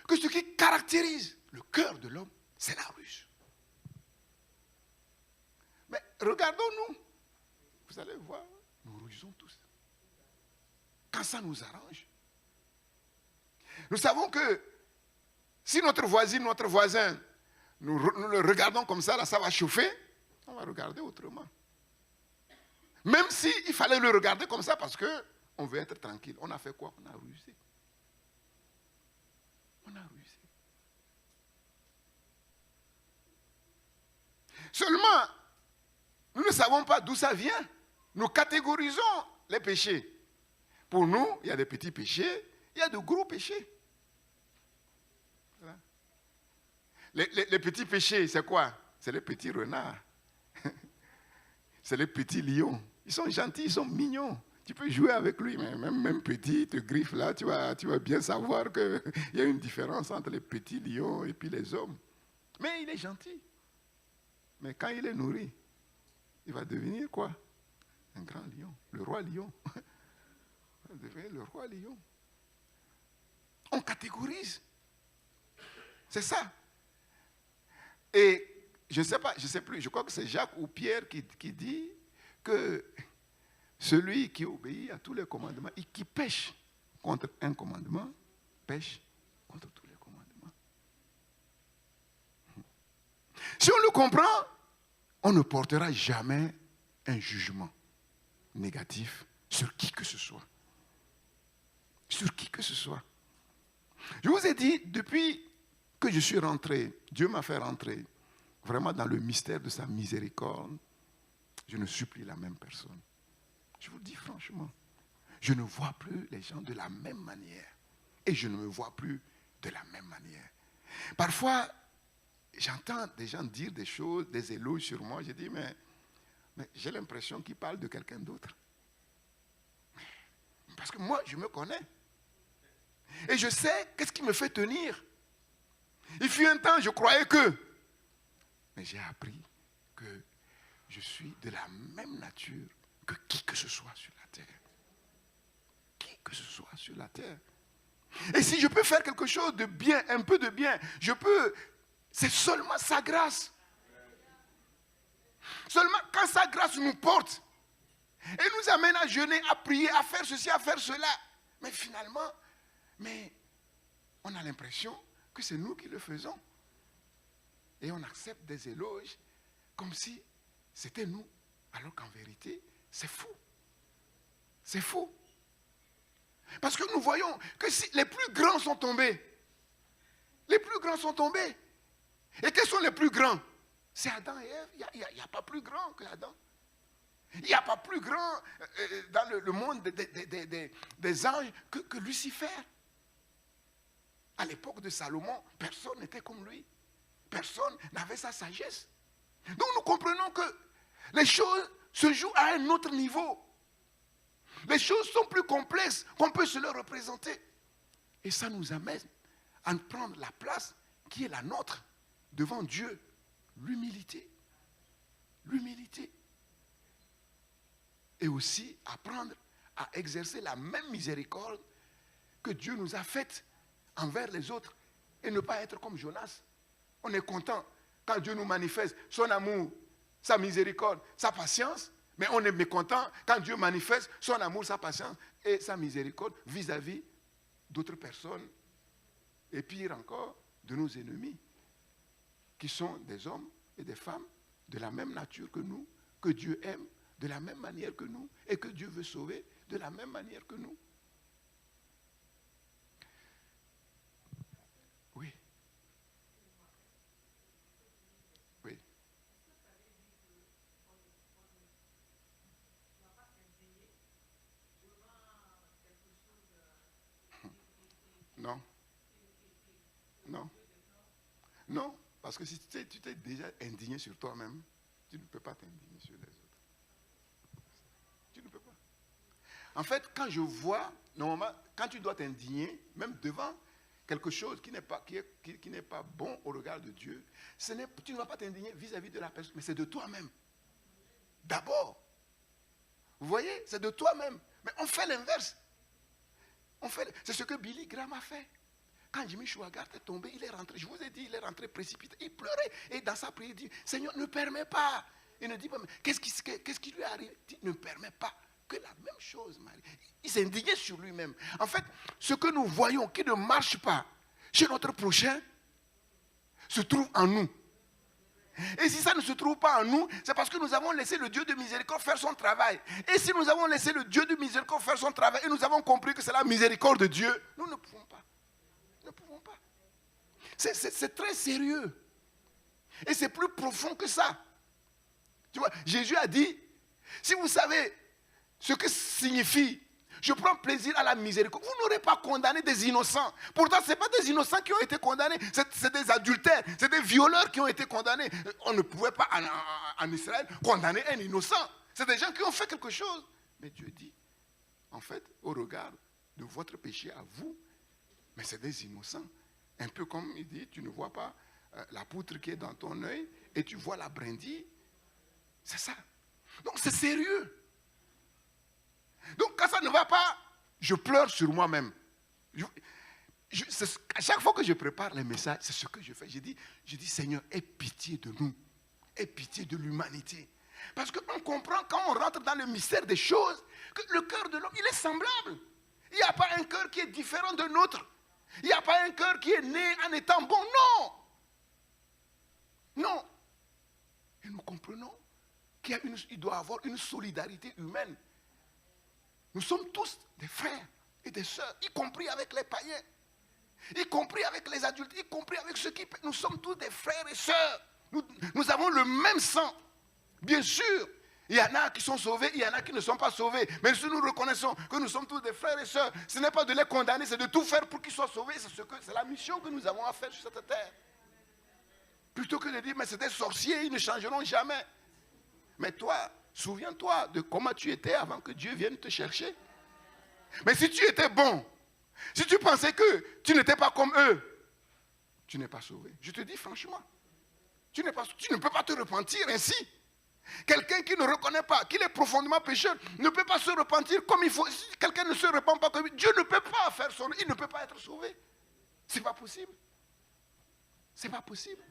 que ce qui caractérise le cœur de l'homme, c'est la ruse. Mais regardons-nous. Vous allez voir, nous rusons tous. Quand ça nous arrange. Nous savons que si notre voisine, notre voisin, nous le regardons comme ça, là, ça va chauffer, on va regarder autrement. Même s'il fallait le regarder comme ça parce qu'on veut être tranquille. On a fait quoi? On a rusé. On a rusé. Seulement, nous ne savons pas d'où ça vient. Nous catégorisons les péchés. Pour nous, il y a des petits péchés, il y a de gros péchés. Voilà. Les petits péchés, c'est quoi? C'est les petits renards. C'est les petits lions. Ils sont gentils, ils sont mignons. Tu peux jouer avec lui, mais même petit, il te griffe là, tu vas bien savoir qu'il y a une différence entre les petits lions et puis les hommes. Mais il est gentil. Mais quand il est nourri, il va devenir quoi? Un grand lion, le roi lion. Il va devenir le roi lion. On catégorise. C'est ça. Et je ne sais plus, je crois que c'est Jacques ou Pierre qui dit que celui qui obéit à tous les commandements et qui pêche contre un commandement, pêche contre tous les commandements. Si on le comprend, on ne portera jamais un jugement négatif sur qui que ce soit. Sur qui que ce soit. Je vous ai dit, depuis que je suis rentré, Dieu m'a fait rentrer vraiment dans le mystère de sa miséricorde, je ne suis plus la même personne. Je vous le dis franchement, je ne vois plus les gens de la même manière. Et je ne me vois plus de la même manière. Parfois, j'entends des gens dire des choses, des éloges sur moi. Je dis, mais j'ai l'impression qu'ils parlent de quelqu'un d'autre. Parce que moi, je me connais. Et je sais qu'est-ce qui me fait tenir. Il fut un temps, je croyais que. Mais j'ai appris que je suis de la même nature que qui que ce soit sur la terre. Qui que ce soit sur la terre. Et si je peux faire quelque chose de bien, un peu de bien, je peux. C'est seulement sa grâce. Seulement quand sa grâce nous porte et nous amène à jeûner, à prier, à faire ceci, à faire cela. Mais finalement, on a l'impression que c'est nous qui le faisons. Et on accepte des éloges comme si c'était nous. Alors qu'en vérité, c'est faux. C'est faux. Parce que nous voyons que si les plus grands sont tombés. Les plus grands sont tombés. Et quels sont les plus grands? C'est Adam et Ève. Il n'y a pas plus grand que Adam. Il n'y a pas plus grand dans le monde des anges que Lucifer. À l'époque de Salomon, personne n'était comme lui. Personne n'avait sa sagesse. Donc nous comprenons que les choses se jouent à un autre niveau. Les choses sont plus complexes qu'on peut se les représenter. Et ça nous amène à prendre la place qui est la nôtre devant Dieu. L'humilité. L'humilité. Et aussi apprendre à exercer la même miséricorde que Dieu nous a faite envers les autres. Et ne pas être comme Jonas. On est content quand Dieu nous manifeste son amour, sa miséricorde, sa patience. Mais on est mécontent quand Dieu manifeste son amour, sa patience et sa miséricorde vis-à-vis d'autres personnes. Et pire encore, de nos ennemis, qui sont des hommes et des femmes de la même nature que nous, que Dieu aime de la même manière que nous, et que Dieu veut sauver de la même manière que nous. Oui. Oui. Non. Non. Non. Parce que si tu t'es déjà indigné sur toi-même, tu ne peux pas t'indigner sur les autres. Tu ne peux pas. En fait, quand je vois, normalement, quand tu dois t'indigner, même devant quelque chose qui n'est pas bon au regard de Dieu, tu ne vas pas t'indigner vis-à-vis de la personne, mais c'est de toi-même. D'abord. Vous voyez, c'est de toi-même. Mais on fait l'inverse. C'est ce que Billy Graham a fait. Quand Jimmy Swaggart est tombé, il est rentré, je vous ai dit, il est rentré précipité, il pleurait. Et dans sa prière, il dit, Seigneur, ne permets pas. Il ne dit pas, mais qu'est-ce qui lui arrive? Il dit, ne permets pas que la même chose m'arrive. Il s'est indigné sur lui-même. En fait, ce que nous voyons qui ne marche pas chez notre prochain se trouve en nous. Et si ça ne se trouve pas en nous, c'est parce que nous avons laissé le Dieu de miséricorde faire son travail. Et si nous avons laissé le Dieu de miséricorde faire son travail et nous avons compris que c'est la miséricorde de Dieu, nous ne pouvons pas. Nous ne pouvons pas. C'est très sérieux. Et c'est plus profond que ça. Tu vois, Jésus a dit, si vous savez ce que signifie, je prends plaisir à la miséricorde, vous n'aurez pas condamné des innocents. Pourtant, ce n'est pas des innocents qui ont été condamnés, c'est des adultères, c'est des violeurs qui ont été condamnés. On ne pouvait pas en Israël condamner un innocent. C'est des gens qui ont fait quelque chose. Mais Dieu dit, en fait, au regard de votre péché à vous, mais c'est des innocents. Un peu comme il dit, tu ne vois pas la poutre qui est dans ton œil et tu vois la brindille. C'est ça. Donc c'est sérieux. Donc quand ça ne va pas, je pleure sur moi-même. À chaque fois que je prépare les messages, c'est ce que je fais. Je dis Seigneur, aie pitié de nous. Aie pitié de l'humanité. Parce qu'on comprend quand on rentre dans le mystère des choses, que le cœur de l'homme, il est semblable. Il n'y a pas un cœur qui est différent de l'autre. Il n'y a pas un cœur qui est né en étant bon. Non. Non. Et nous comprenons qu'il doit y avoir une solidarité humaine. Nous sommes tous des frères et des sœurs, y compris avec les païens, y compris avec les adultes, y compris avec ceux qui... Nous sommes tous des frères et sœurs. Nous avons le même sang. Bien sûr, il y en a qui sont sauvés, il y en a qui ne sont pas sauvés. Mais si nous reconnaissons que nous sommes tous des frères et sœurs, ce n'est pas de les condamner, c'est de tout faire pour qu'ils soient sauvés. C'est la mission que nous avons à faire sur cette terre. Plutôt que de dire, mais c'est des sorciers, ils ne changeront jamais. Mais toi, souviens-toi de comment tu étais avant que Dieu vienne te chercher. Mais si tu étais bon, si tu pensais que tu n'étais pas comme eux, tu n'es pas sauvé. Je te dis franchement, tu ne peux pas te repentir ainsi. Quelqu'un qui ne reconnaît pas qu'il est profondément pécheur ne peut pas se repentir comme il faut. Si quelqu'un ne se repent pas comme lui, Dieu ne peut pas faire son... Il ne peut pas être sauvé. C'est pas possible. C'est pas possible.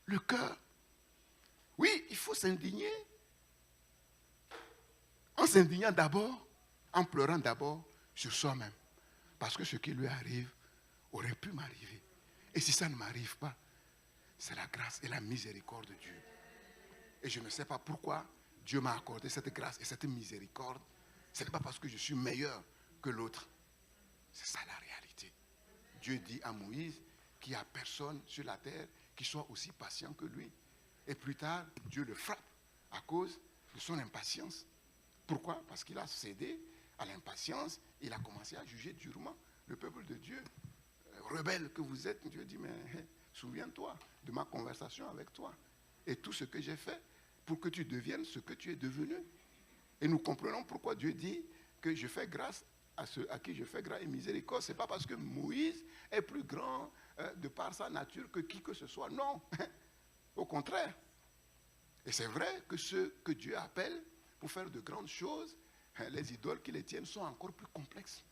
Le cœur. Oui, il faut s'indigner. En s'indignant d'abord, en pleurant d'abord sur soi-même. Parce que ce qui lui arrive aurait pu m'arriver. Et si ça ne m'arrive pas, c'est la grâce et la miséricorde de Dieu. Et je ne sais pas pourquoi Dieu m'a accordé cette grâce et cette miséricorde. Ce n'est pas parce que je suis meilleur que l'autre. C'est ça la réalité. Dieu dit à Moïse qu'il n'y a personne sur la terre qui soit aussi patient que lui. Et plus tard, Dieu le frappe à cause de son impatience. Pourquoi? Parce qu'il a cédé à l'impatience. Il a commencé à juger durement le peuple de Dieu. Rebelle que vous êtes, Dieu dit, mais souviens-toi de ma conversation avec toi. Et tout ce que j'ai fait pour que tu deviennes ce que tu es devenu. Et nous comprenons pourquoi Dieu dit que je fais grâce à ceux à qui je fais grâce et miséricorde. Ce n'est pas parce que Moïse est plus grand de par sa nature que qui que ce soit. Non, au contraire. Et c'est vrai que ceux que Dieu appelle pour faire de grandes choses, les idoles qui les tiennent sont encore plus complexes.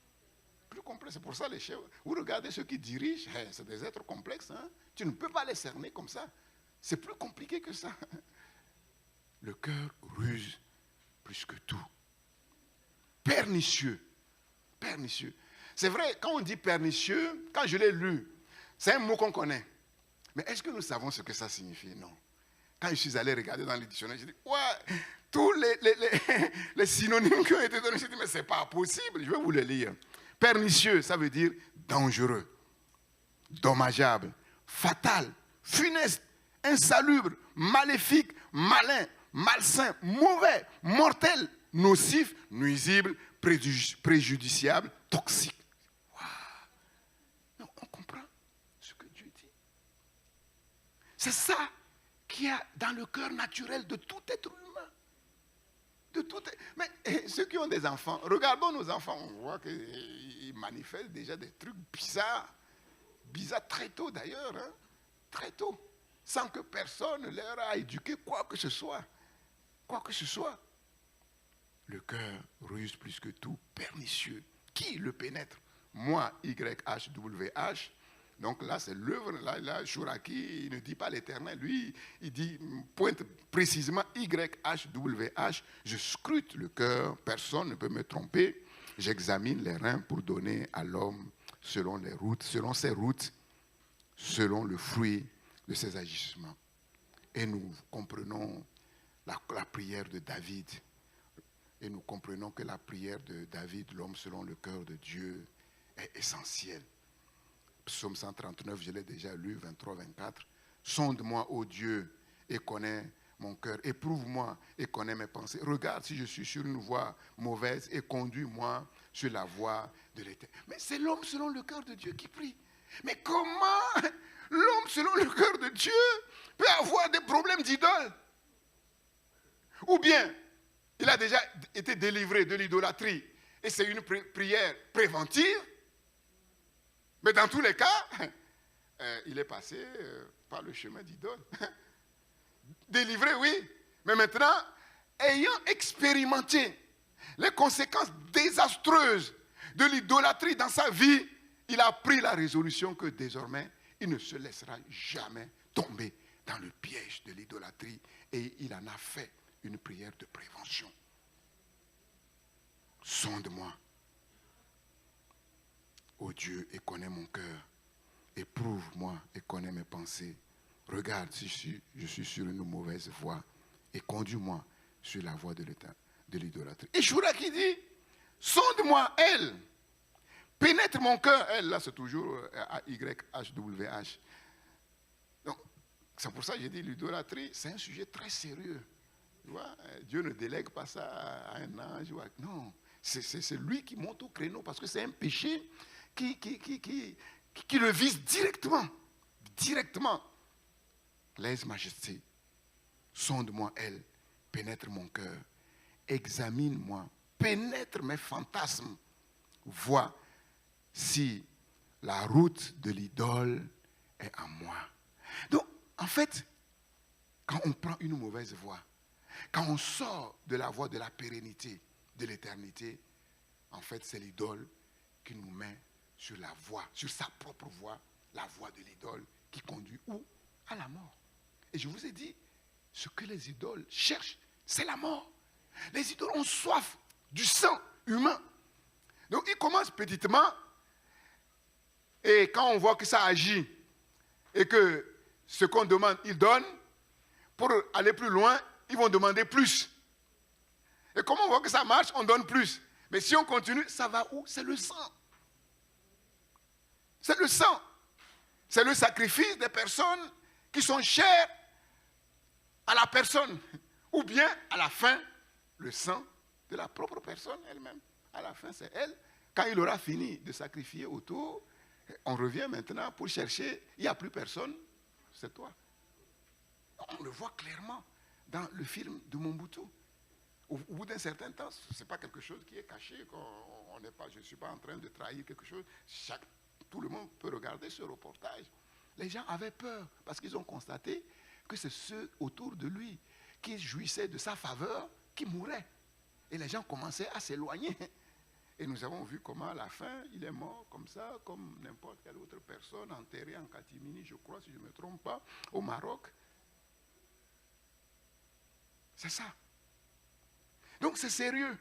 Plus complexes. C'est pour ça les chefs. Vous regardez ceux qui dirigent, c'est des êtres complexes. Hein? Tu ne peux pas les cerner comme ça. C'est plus compliqué que ça. Le cœur ruse plus que tout. Pernicieux. Pernicieux. C'est vrai, quand on dit pernicieux, quand je l'ai lu, c'est un mot qu'on connaît. Mais est-ce que nous savons ce que ça signifie? Non. Quand je suis allé regarder dans les dictionnaires, j'ai dit, ouais, tous les synonymes qui ont été donnés, j'ai dit, mais ce n'est pas possible, je vais vous le lire. Pernicieux, ça veut dire dangereux, dommageable, fatal, funeste, insalubre, maléfique, malin, malsain, mauvais, mortel, nocif, nuisible, préjudiciable, toxique. Wow. Non, on comprend ce que Dieu dit. C'est ça qu'il y a dans le cœur naturel de tout être humain. De tout. Mais ceux qui ont des enfants, regardons nos enfants, on voit qu'ils manifestent déjà des trucs bizarres. Bizarres très tôt d'ailleurs, hein? Très tôt. Sans que personne leur a éduqué quoi que ce soit. Quoi que ce soit. Le cœur ruse plus que tout, pernicieux. Qui le pénètre? Moi, YHWH. Donc là, c'est l'œuvre. Là, Chouraki, il ne dit pas l'Éternel. Lui, il dit, pointe précisément YHWH. Je scrute le cœur, personne ne peut me tromper. J'examine les reins pour donner à l'homme selon les routes, selon ses routes, selon le fruit de ses agissements. Et nous comprenons la prière de David. Et nous comprenons que la prière de David, l'homme selon le cœur de Dieu, est essentielle. Psaume 139, je l'ai déjà lu, 23-24. Sonde-moi, ô Dieu, et connais mon cœur. Éprouve-moi et connais mes pensées. Regarde si je suis sur une voie mauvaise et conduis-moi sur la voie de l'éternel. Mais c'est l'homme selon le cœur de Dieu qui prie. Mais comment l'homme selon le cœur de Dieu peut avoir des problèmes d'idole? Ou bien, il a déjà été délivré de l'idolâtrie et c'est une prière préventive. Mais dans tous les cas, il est passé par le chemin d'idole. Délivré, oui. Mais maintenant, ayant expérimenté les conséquences désastreuses de l'idolâtrie dans sa vie, il a pris la résolution que désormais, il ne se laissera jamais tomber dans le piège de l'idolâtrie. Et il en a fait une prière de prévention. Sonde-moi, ô Dieu, et connais mon cœur. Éprouve-moi et connais mes pensées. Regarde si je suis sur une mauvaise voie et conduis-moi sur la voie de l'idolâtrie. Et Choura qui dit, sonde-moi, elle, pénètre mon cœur. Elle, là, c'est toujours AYHWH. Donc, c'est pour ça que j'ai dit l'idolâtrie, c'est un sujet très sérieux. Tu vois, Dieu ne délègue pas ça à un ange. Non, c'est lui qui monte au créneau parce que c'est un péché qui le vise directement. Directement. Lèse-majesté, sonde-moi elle, pénètre mon cœur, examine-moi, pénètre mes fantasmes, vois si la route de l'idole est en moi. Donc, en fait, quand on prend une mauvaise voie, quand on sort de la voie de la pérennité, de l'éternité, en fait, c'est l'idole qui nous met sur la voie, sur sa propre voie, la voie de l'idole qui conduit où? À la mort. Et je vous ai dit, ce que les idoles cherchent, c'est la mort. Les idoles ont soif du sang humain. Donc ils commencent petitement, et quand on voit que ça agit, et que ce qu'on demande, ils donnent, pour aller plus loin, ils vont demander plus. Et comme on voit que ça marche, on donne plus. Mais si on continue, ça va où? C'est le sang. C'est le sang. C'est le sacrifice des personnes qui sont chères à la personne. Ou bien, à la fin, le sang de la propre personne elle-même. À la fin, c'est elle. Quand il aura fini de sacrifier autour, on revient maintenant pour chercher. Il n'y a plus personne, c'est toi. On le voit clairement dans le film de Mobutu. au bout d'un certain temps, ce n'est pas quelque chose qui est caché. Je ne suis pas en train de trahir quelque chose. Tout le monde peut regarder ce reportage. Les gens avaient peur parce qu'ils ont constaté que c'est ceux autour de lui qui jouissaient de sa faveur qui mouraient. Et les gens commençaient à s'éloigner. Et nous avons vu comment à la fin, il est mort comme ça, comme n'importe quelle autre personne, enterré en catimini, je crois, si je ne me trompe pas, au Maroc. C'est ça. Donc c'est sérieux.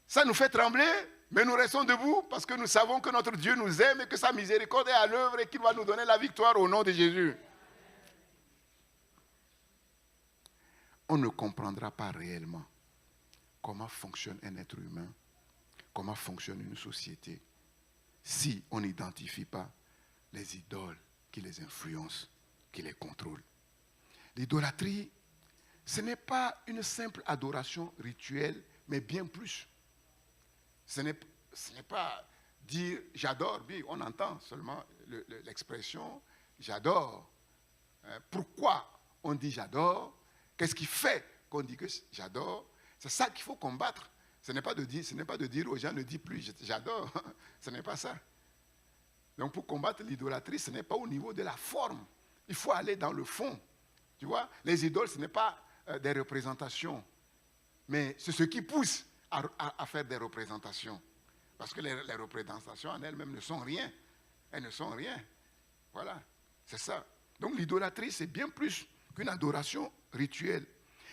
Ça nous fait trembler, mais nous restons debout parce que nous savons que notre Dieu nous aime et que sa miséricorde est à l'œuvre et qu'il va nous donner la victoire au nom de Jésus. On ne comprendra pas réellement comment fonctionne un être humain, comment fonctionne une société, si on n'identifie pas les idoles qui les influencent, qui les contrôlent. L'idolâtrie, ce n'est pas une simple adoration rituelle, mais bien plus. Ce n'est pas dire j'adore, oui, on entend seulement l'expression j'adore. Pourquoi on dit j'adore? Qu'est-ce qui fait qu'on dit que j'adore? C'est ça qu'il faut combattre. Ce n'est pas de dire aux gens ne dis plus j'adore. Ce n'est pas ça. Donc pour combattre l'idolâtrie, ce n'est pas au niveau de la forme. Il faut aller dans le fond. Tu vois, les idoles, ce n'est pas des représentations, mais c'est ce qui pousse à faire des représentations. Parce que les représentations en elles-mêmes ne sont rien. Elles ne sont rien. Voilà, c'est ça. Donc l'idolâtrie, c'est bien plus qu'une adoration rituelle.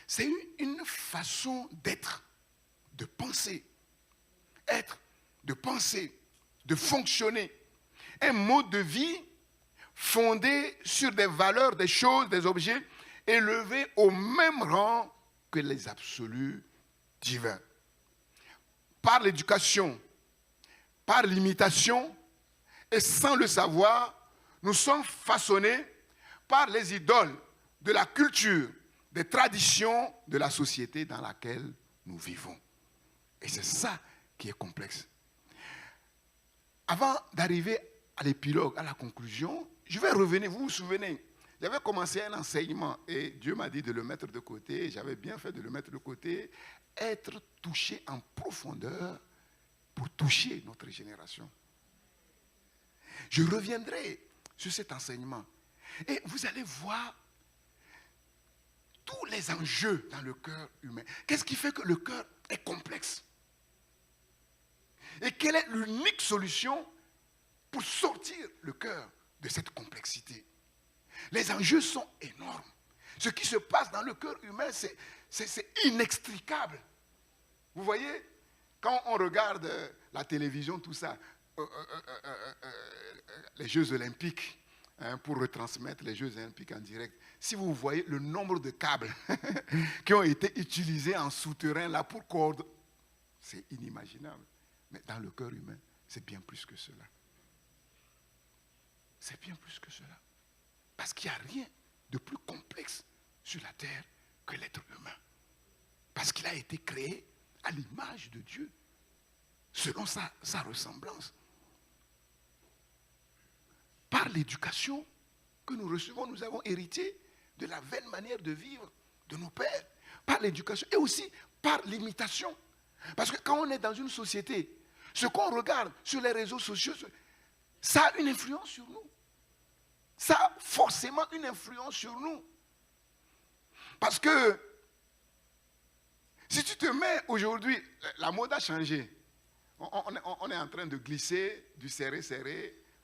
C'est une façon d'être, de penser. Être, de penser, de fonctionner. Un mode de vie fondé sur des valeurs, des choses, des objets, élevés au même rang que les absolus divins. Par l'éducation, par l'imitation, et sans le savoir, nous sommes façonnés par les idoles de la culture, des traditions de la société dans laquelle nous vivons. Et c'est ça qui est complexe. Avant d'arriver à l'épilogue, à la conclusion, je vais revenir, vous vous souvenez, j'avais commencé un enseignement et Dieu m'a dit de le mettre de côté, j'avais bien fait de le mettre de côté, être touché en profondeur pour toucher notre génération. Je reviendrai sur cet enseignement et vous allez voir tous les enjeux dans le cœur humain. Qu'est-ce qui fait que le cœur est complexe? Et quelle est l'unique solution pour sortir le cœur de cette complexité? Les enjeux sont énormes. Ce qui se passe dans le cœur humain, c'est inextricable. Vous voyez, quand on regarde la télévision, tout ça, les Jeux Olympiques, pour retransmettre les Jeux Olympiques en direct, si vous voyez le nombre de câbles qui ont été utilisés en souterrain là pour coordonner, c'est inimaginable. Mais dans le cœur humain, c'est bien plus que cela. C'est bien plus que cela. Parce qu'il n'y a rien de plus complexe sur la terre que l'être humain. Parce qu'il a été créé à l'image de Dieu, selon sa ressemblance. Par l'éducation que nous recevons, nous avons hérité de la vaine manière de vivre de nos pères. Par l'éducation et aussi par l'imitation. Parce que quand on est dans une société, ce qu'on regarde sur les réseaux sociaux, ça a une influence sur nous. Ça a forcément une influence sur nous. Parce que si tu te mets aujourd'hui, la mode a changé. On est en train de glisser du serré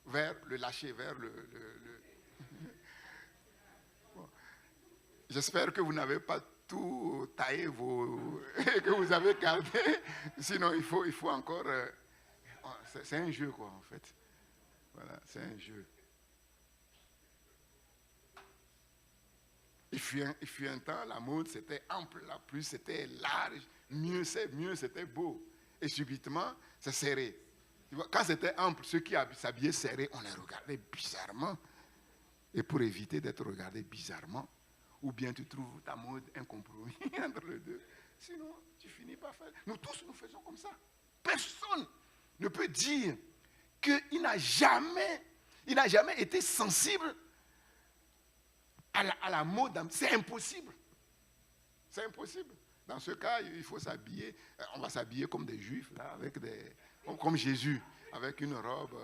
vers le lâcher, vers le... Bon. J'espère que vous n'avez pas tout taillé, que vous avez gardé. Sinon, il faut encore... c'est un jeu, quoi, en fait. Voilà, c'est un jeu. Il fut un temps, la mode, c'était ample, la plus c'était large, mieux c'était beau. Et subitement, c'est serré. Quand c'était ample, ceux qui s'habillaient serré, on les regardait bizarrement. Et pour éviter d'être regardé bizarrement, ou bien tu trouves ta mode un compromis entre les deux. Sinon, tu finis par faire. Nous tous, nous faisons comme ça. Personne ne peut dire qu'il n'a jamais été sensible à la mode. C'est impossible. C'est impossible. Dans ce cas, il faut s'habiller. On va s'habiller comme des juifs, là, comme Jésus, avec une robe,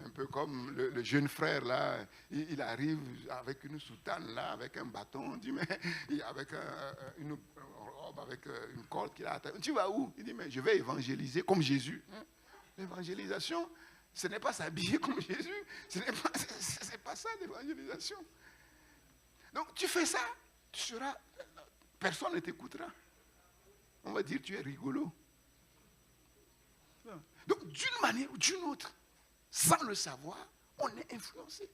un peu comme le jeune frère, là. Il arrive avec une soutane, là, avec un bâton. On dit, mais avec une robe, avec une corde qu'il a attaché. Tu vas où? Il dit, mais je vais évangéliser comme Jésus. L'évangélisation, ce n'est pas s'habiller comme Jésus. Ce n'est pas ça, l'évangélisation. Donc, tu fais ça, personne ne t'écoutera. On va dire, tu es rigolo. Donc, d'une manière ou d'une autre, sans le savoir, on est influencé.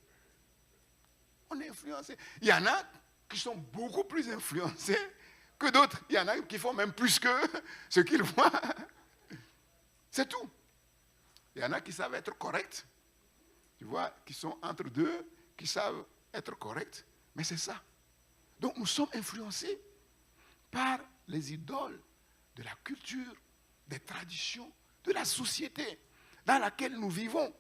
On est influencé. Il y en a qui sont beaucoup plus influencés que d'autres. Il y en a qui font même plus que ce qu'ils voient. C'est tout. Il y en a qui savent être corrects. Tu vois, qui sont entre deux, qui savent être corrects. Mais c'est ça. Donc, nous sommes influencés par les idoles de la culture, des traditions, de la société dans laquelle nous vivons.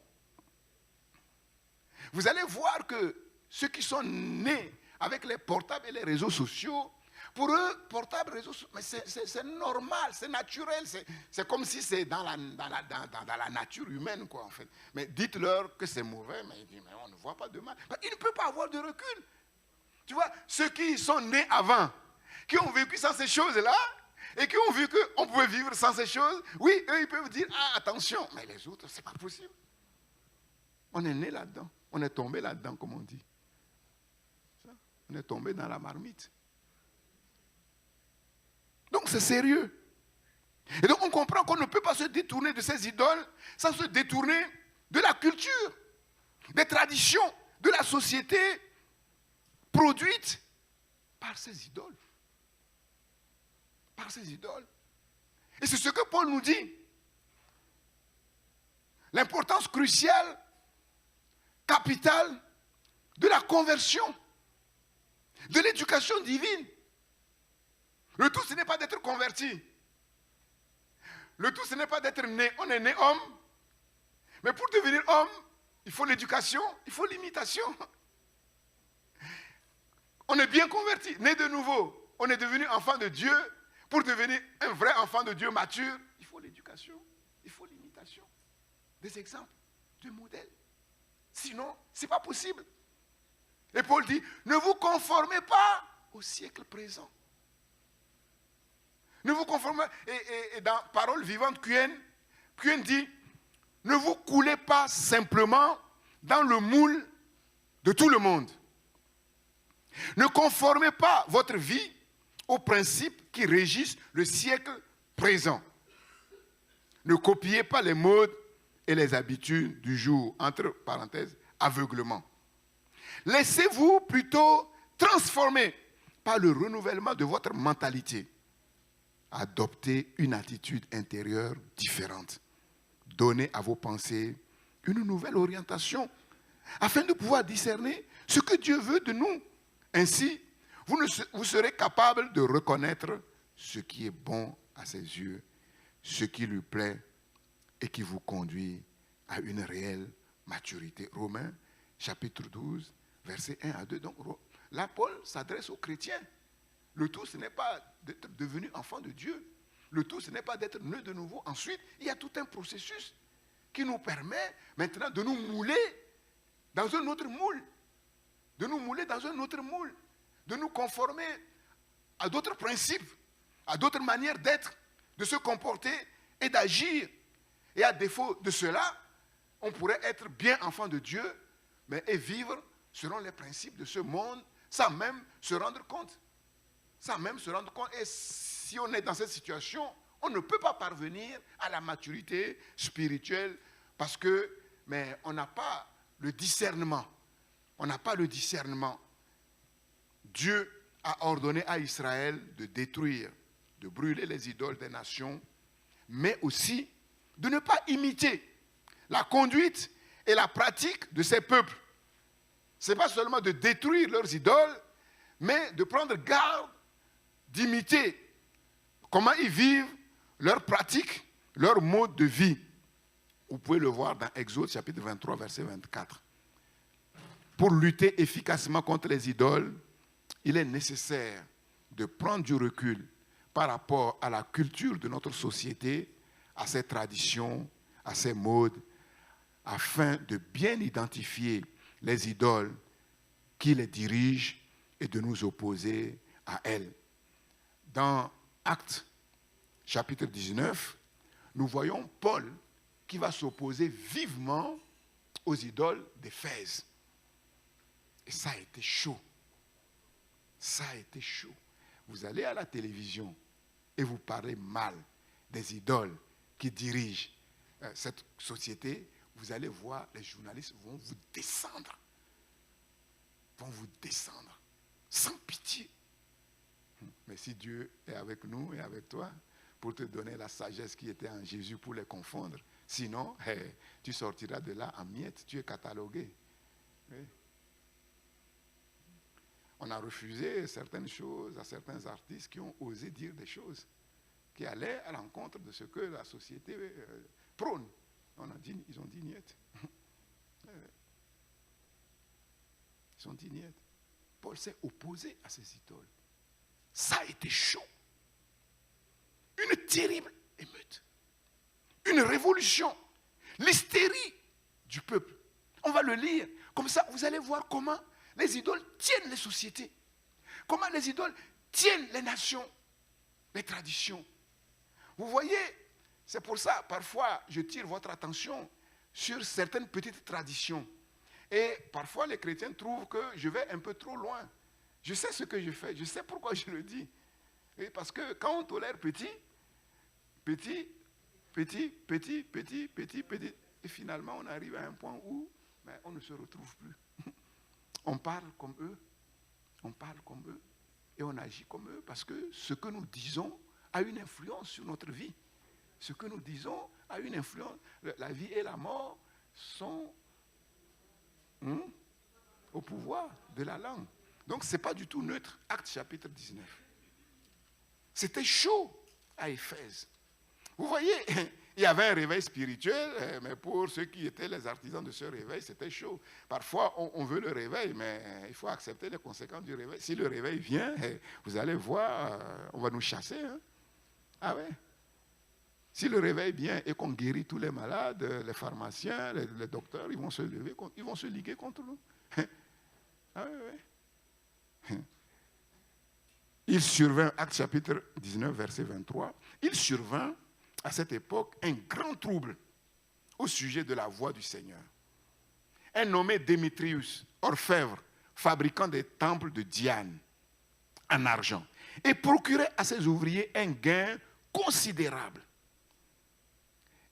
Vous allez voir que ceux qui sont nés avec les portables et les réseaux sociaux, pour eux, portables, réseaux sociaux, mais c'est normal, c'est naturel, c'est comme si c'est dans la nature humaine, quoi, en fait. Mais dites-leur que c'est mauvais, mais ils disent, mais on ne voit pas de mal. Ils ne peuvent pas avoir de recul. Tu vois, ceux qui sont nés avant, qui ont vécu sans ces choses-là, et qui ont vu qu'on pouvait vivre sans ces choses, oui, eux, ils peuvent dire, ah, attention, mais les autres, c'est pas possible. On est né là-dedans, on est tombé là-dedans, comme on dit. On est tombé dans la marmite. Donc c'est sérieux. Et donc on comprend qu'on ne peut pas se détourner de ces idoles sans se détourner de la culture, des traditions, de la société produite par ces idoles. Par ces idoles. Et c'est ce que Paul nous dit. L'importance cruciale, capitale, de la conversion, de l'éducation divine. Le tout, ce n'est pas d'être converti. Le tout, ce n'est pas d'être né. On est né homme. Mais pour devenir homme, il faut l'éducation, il faut l'imitation. On est bien converti, né de nouveau. On est devenu enfant de Dieu. Pour devenir un vrai enfant de Dieu mature, il faut l'éducation, il faut l'imitation. Des exemples, des modèles. Sinon, ce n'est pas possible. Et Paul dit, ne vous conformez pas au siècle présent. Ne vous conformez pas. Et dans Parole vivante, Kuyen dit, ne vous coulez pas simplement dans le moule de tout le monde. Ne conformez pas votre vie aux principes qui régissent le siècle présent. Ne copiez pas les modes et les habitudes du jour, entre parenthèses, aveuglement. Laissez-vous plutôt transformer par le renouvellement de votre mentalité. Adoptez une attitude intérieure différente. Donnez à vos pensées une nouvelle orientation afin de pouvoir discerner ce que Dieu veut de nous. Ainsi, vous serez capable de reconnaître ce qui est bon à ses yeux, ce qui lui plaît et qui vous conduit à une réelle maturité. Romains, chapitre 12, versets 1 à 2. Donc là, Paul s'adresse aux chrétiens. Le tout, ce n'est pas d'être devenu enfant de Dieu. Le tout, ce n'est pas d'être né de nouveau. Ensuite, il y a tout un processus qui nous permet maintenant de nous mouler dans un autre moule. De nous mouler dans un autre moule. De nous conformer à d'autres principes, à d'autres manières d'être, de se comporter et d'agir. Et à défaut de cela, on pourrait être bien enfant de Dieu, mais et vivre selon les principes de ce monde, sans même se rendre compte. Sans même se rendre compte. Et si on est dans cette situation, on ne peut pas parvenir à la maturité spirituelle parce que, mais on n'a pas le discernement. On n'a pas le discernement. Dieu a ordonné à Israël de détruire, de brûler les idoles des nations, mais aussi de ne pas imiter la conduite et la pratique de ces peuples. Ce n'est pas seulement de détruire leurs idoles, mais de prendre garde, d'imiter comment ils vivent, leurs pratiques, leur mode de vie. Vous pouvez le voir dans Exode chapitre 23, verset 24. Pour lutter efficacement contre les idoles, il est nécessaire de prendre du recul par rapport à la culture de notre société, à ses traditions, à ses modes, afin de bien identifier les idoles qui les dirigent et de nous opposer à elles. Dans Actes, chapitre 19, nous voyons Paul qui va s'opposer vivement aux idoles d'Éphèse. Et ça a été chaud. Ça a été chaud. Vous allez à la télévision et vous parlez mal des idoles qui dirigent cette société, vous allez voir, les journalistes vont vous descendre. Vont vous descendre. Sans pitié. Mais si Dieu est avec nous et avec toi, pour te donner la sagesse qui était en Jésus pour les confondre, sinon, tu sortiras de là en miettes, tu es catalogué. Oui. On a refusé certaines choses à certains artistes qui ont osé dire des choses qui allaient à l'encontre de ce que la société prône. Ils ont dit niet. Ils ont dit niet. Paul s'est opposé à ces idoles. Ça a été chaud. Une terrible émeute. Une révolution. L'hystérie du peuple. On va le lire. Comme ça, vous allez voir comment les idoles tiennent les sociétés. Comment les idoles tiennent les nations, les traditions. Vous voyez, c'est pour ça, parfois, je tire votre attention sur certaines petites traditions. Et parfois, les chrétiens trouvent que je vais un peu trop loin. Je sais ce que je fais, je sais pourquoi je le dis. Et parce que quand on tolère petit, et finalement, on arrive à un point où on ne se retrouve plus. On parle comme eux, et on agit comme eux, parce que ce que nous disons a une influence sur notre vie. Ce que nous disons a une influence. La vie et la mort sont au pouvoir de la langue. Donc ce n'est pas du tout neutre. Actes chapitre 19. C'était chaud à Éphèse. Vous voyez, il y avait un réveil spirituel, mais pour ceux qui étaient les artisans de ce réveil, c'était chaud. Parfois, on veut le réveil, mais il faut accepter les conséquences du réveil. Si le réveil vient, vous allez voir, on va nous chasser. Hein? Ah ouais. Si le réveil vient et qu'on guérit tous les malades, les pharmaciens, les docteurs, ils vont se lever, ils vont se liguer contre nous. Ah ouais. Il survint, Actes chapitre 19, verset 23, il survint à cette époque un grand trouble au sujet de la voix du Seigneur. Un nommé Démétrius, orfèvre, fabricant des temples de Diane en argent, et procurait à ses ouvriers un gain considérable.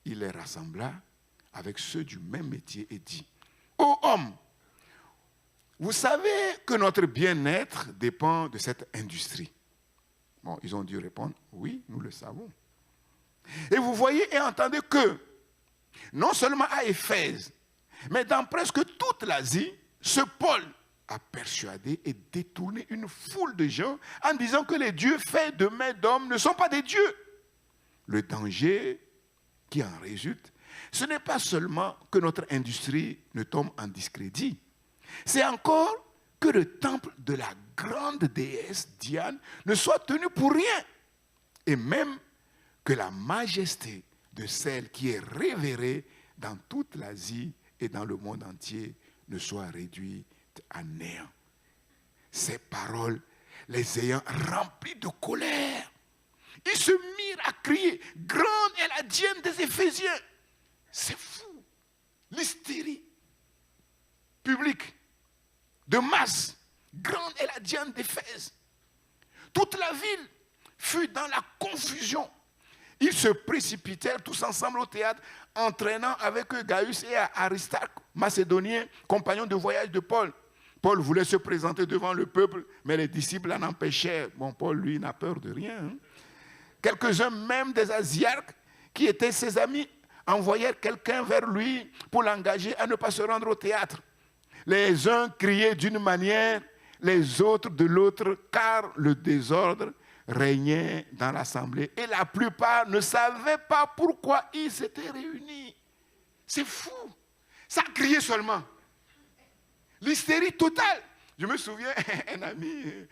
Il les rassembla avec ceux du même métier et dit: ô hommes, vous savez que notre bien-être dépend de cette industrie. Bon, ils ont dû répondre: oui, nous le savons. Et vous voyez et entendez que, non seulement à Éphèse, mais dans presque toute l'Asie, ce Paul a persuadé et détourné une foule de gens en disant que les dieux faits de main d'hommes ne sont pas des dieux. Le danger qui en résulte, ce n'est pas seulement que notre industrie ne tombe en discrédit, c'est encore que le temple de la grande déesse Diane ne soit tenu pour rien, et même que la majesté de celle qui est révérée dans toute l'Asie et dans le monde entier ne soit réduite à néant. Ces paroles les ayant remplis de colère, ils se mirent à crier: grande est la Diane des Éphésiens. C'est fou. L'hystérie publique, de masse. Grande est la Diane d'Éphèse. Toute la ville fut dans la confusion. Ils se précipitèrent tous ensemble au théâtre, entraînant avec eux Gaius et Aristarque, macédoniens, compagnons de voyage de Paul. Paul voulait se présenter devant le peuple, mais les disciples l'en empêchèrent. Bon, Paul, lui, n'a peur de rien. Hein. Quelques-uns même des Asiarques, qui étaient ses amis, envoyèrent quelqu'un vers lui pour l'engager à ne pas se rendre au théâtre. Les uns criaient d'une manière, les autres de l'autre, car le désordre régnait dans l'assemblée. Et la plupart ne savaient pas pourquoi ils s'étaient réunis. C'est fou. Ça criait seulement. L'hystérie totale. Je me souviens, un ami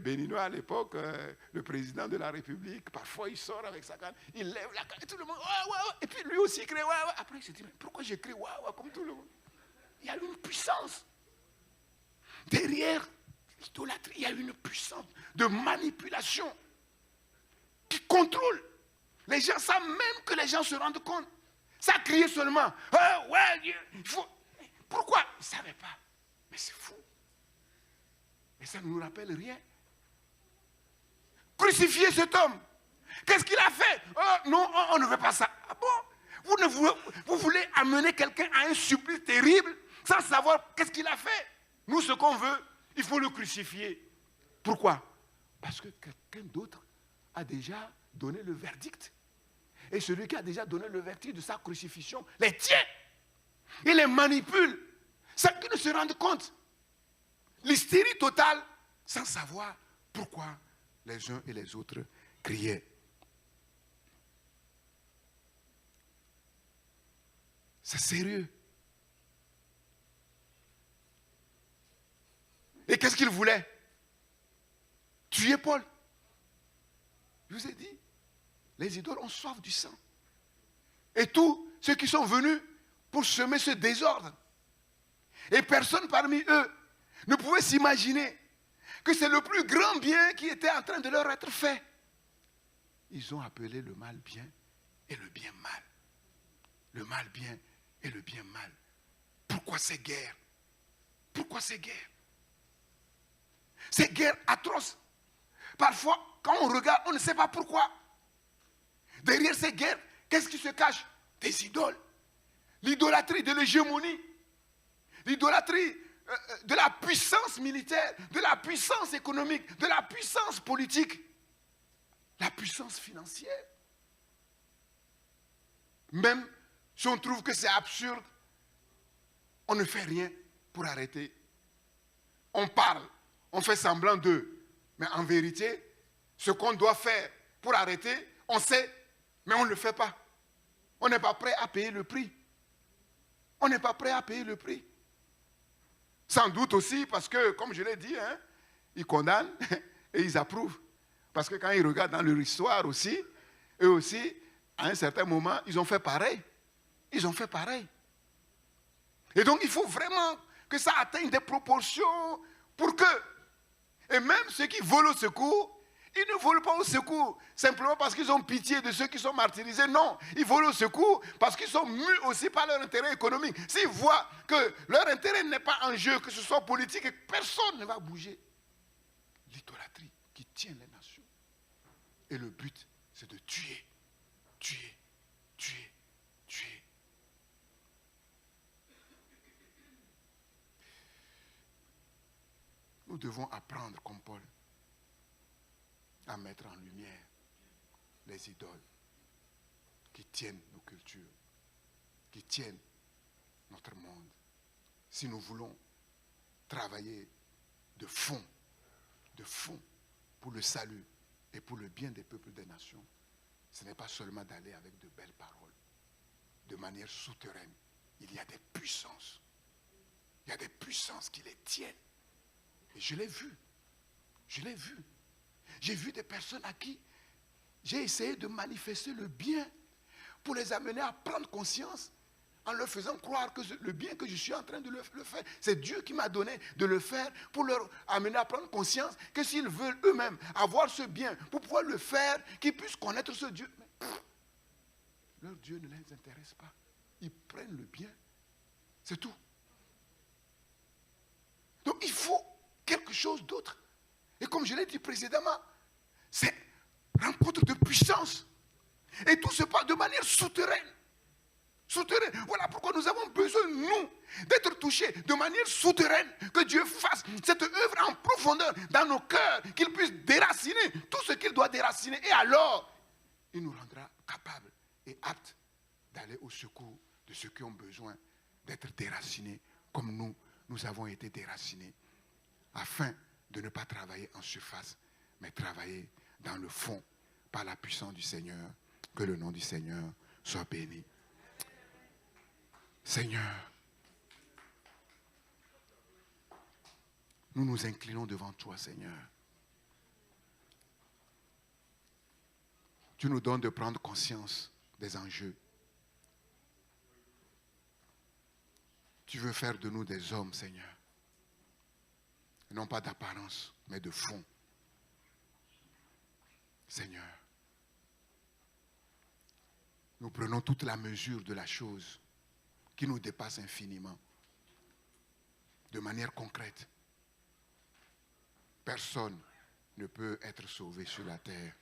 béninois à l'époque, le président de la République, parfois il sort avec sa canne, il lève la canne, et tout le monde, ouais, ouais, ouais. Et puis lui aussi crie, ouais, ouais. Après il se dit, mais pourquoi j'écris ouais, ouais, comme tout le monde? Il y a une puissance. Derrière l'idolâtrie, il y a une puissance de manipulation qui contrôle. Les gens savent même que les gens se rendent compte. Ça criait seulement, ouais, il faut. Pourquoi? Ils ne savaient pas. Mais c'est fou. Et ça ne nous rappelle rien. Crucifiez cet homme. Qu'est-ce qu'il a fait? Oh, non, on ne veut pas ça. Ah bon? Vous voulez amener quelqu'un à un supplice terrible sans savoir qu'est-ce qu'il a fait? Nous, ce qu'on veut, il faut le crucifier. Pourquoi? Parce que quelqu'un d'autre a déjà donné le verdict. Et celui qui a déjà donné le verdict de sa crucifixion les tient. Il les manipule sans qu'ils ne se rendent compte. L'hystérie totale, sans savoir pourquoi les uns et les autres criaient. C'est sérieux. Et qu'est-ce qu'il voulait? Tuer Paul. Je vous ai dit, les idoles ont soif du sang. Et tous ceux qui sont venus pour semer ce désordre. Et personne parmi eux ne pouvait s'imaginer que c'est le plus grand bien qui était en train de leur être fait. Ils ont appelé le mal bien et le bien mal. Le mal bien et le bien mal. Pourquoi ces guerres? Pourquoi ces guerres? Ces guerres atroces. Parfois, quand on regarde, on ne sait pas pourquoi. Derrière ces guerres, qu'est-ce qui se cache? Des idoles. L'idolâtrie de l'hégémonie. L'idolâtrie de la puissance militaire, de la puissance économique, de la puissance politique, la puissance financière. Même si on trouve que c'est absurde, on ne fait rien pour arrêter. On parle, on fait semblant d'eux. Mais en vérité, ce qu'on doit faire pour arrêter, on sait, mais on ne le fait pas. On n'est pas prêt à payer le prix. On n'est pas prêt à payer le prix. Sans doute aussi parce que, comme je l'ai dit, ils condamnent et ils approuvent. Parce que quand ils regardent dans leur histoire aussi, eux aussi, à un certain moment, ils ont fait pareil. Ils ont fait pareil. Et donc, il faut vraiment que ça atteigne des proportions pour que, et même ceux qui volent au secours, ils ne volent pas au secours simplement parce qu'ils ont pitié de ceux qui sont martyrisés. Non, ils volent au secours parce qu'ils sont mus aussi par leur intérêt économique. S'ils voient que leur intérêt n'est pas en jeu, que ce soit politique, et personne ne va bouger. L'idolâtrie qui tient les nations. Et le but, c'est de tuer, tuer, tuer, tuer. Nous devons apprendre comme Paul à mettre en lumière les idoles qui tiennent nos cultures, qui tiennent notre monde. Si nous voulons travailler de fond pour le salut et pour le bien des peuples des nations, ce n'est pas seulement d'aller avec de belles paroles, de manière souterraine. Il y a des puissances. Il y a des puissances qui les tiennent. Et je l'ai vu. Je l'ai vu. J'ai vu des personnes à qui j'ai essayé de manifester le bien pour les amener à prendre conscience en leur faisant croire que le bien que je suis en train de le faire, c'est Dieu qui m'a donné de le faire pour leur amener à prendre conscience que s'ils veulent eux-mêmes avoir ce bien, pour pouvoir le faire, qu'ils puissent connaître ce Dieu. Mais leur Dieu ne les intéresse pas. Ils prennent le bien. C'est tout. Donc il faut quelque chose d'autre. Et comme je l'ai dit précédemment, c'est rencontre de puissance. Et tout se passe de manière souterraine. Souterraine. Voilà pourquoi nous avons besoin, nous, d'être touchés de manière souterraine. Que Dieu fasse cette œuvre en profondeur dans nos cœurs, qu'il puisse déraciner tout ce qu'il doit déraciner. Et alors, il nous rendra capables et aptes d'aller au secours de ceux qui ont besoin d'être déracinés comme nous avons été déracinés. Afin de ne pas travailler en surface, mais travailler dans le fond par la puissance du Seigneur. Que le nom du Seigneur soit béni. Seigneur, nous nous inclinons devant toi, Seigneur. Tu nous donnes de prendre conscience des enjeux. Tu veux faire de nous des hommes, Seigneur. Non pas d'apparence, mais de fond. Seigneur, nous prenons toute la mesure de la chose qui nous dépasse infiniment, de manière concrète. Personne ne peut être sauvé sur la terre.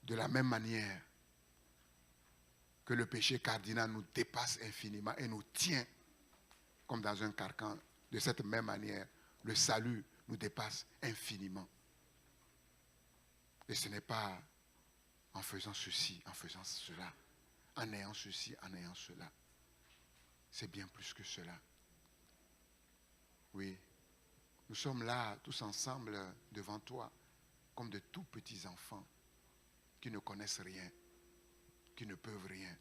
De la même manière que le péché cardinal nous dépasse infiniment et nous tient comme dans un carcan, de cette même manière, le salut nous dépasse infiniment. Et ce n'est pas en faisant ceci, en faisant cela, en ayant ceci, en ayant cela. C'est bien plus que cela. Oui, nous sommes là tous ensemble devant toi, comme de tout petits enfants qui ne connaissent rien, qui ne peuvent rien,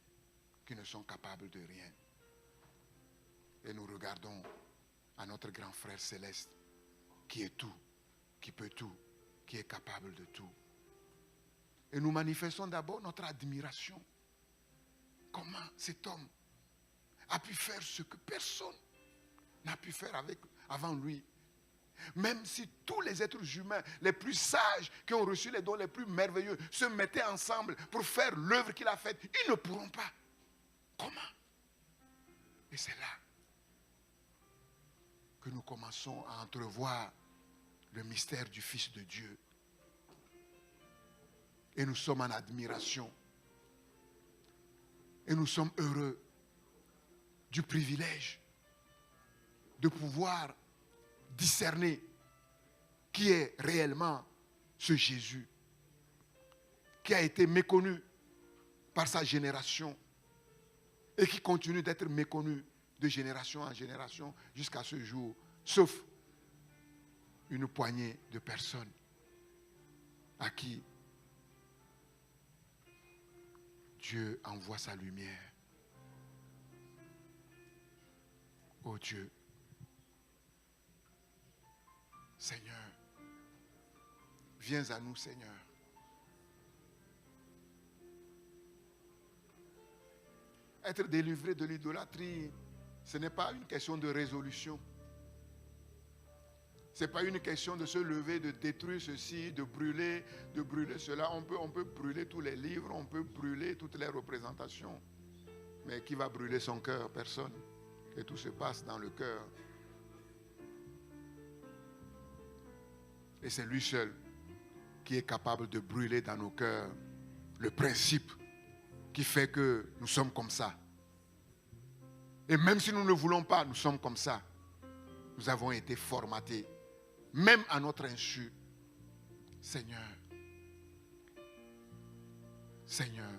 qui ne sont capables de rien. Et nous regardons à notre grand frère céleste, qui est tout, qui peut tout, qui est capable de tout. Et nous manifestons d'abord notre admiration. Comment cet homme a pu faire ce que personne n'a pu faire avant lui. Même si tous les êtres humains les plus sages qui ont reçu les dons les plus merveilleux se mettaient ensemble pour faire l'œuvre qu'il a faite, ils ne pourront pas. Comment? Et c'est là que nous commençons à entrevoir le mystère du Fils de Dieu. Et nous sommes en admiration. Et nous sommes heureux du privilège de pouvoir discerner qui est réellement ce Jésus qui a été méconnu par sa génération et qui continue d'être méconnu de génération en génération jusqu'à ce jour, sauf une poignée de personnes à qui Dieu envoie sa lumière. Oh Dieu, Seigneur, viens à nous, Seigneur. Être délivré de l'idolâtrie, ce n'est pas une question de résolution. Ce n'est pas une question de se lever, de détruire ceci, de brûler cela. On peut brûler tous les livres, on peut brûler toutes les représentations. Mais qui va brûler son cœur? Personne. Et tout se passe dans le cœur. Et c'est lui seul qui est capable de brûler dans nos cœurs le principe qui fait que nous sommes comme ça. Et même si nous ne le voulons pas, nous sommes comme ça. Nous avons été formatés, même à notre insu. Seigneur, Seigneur,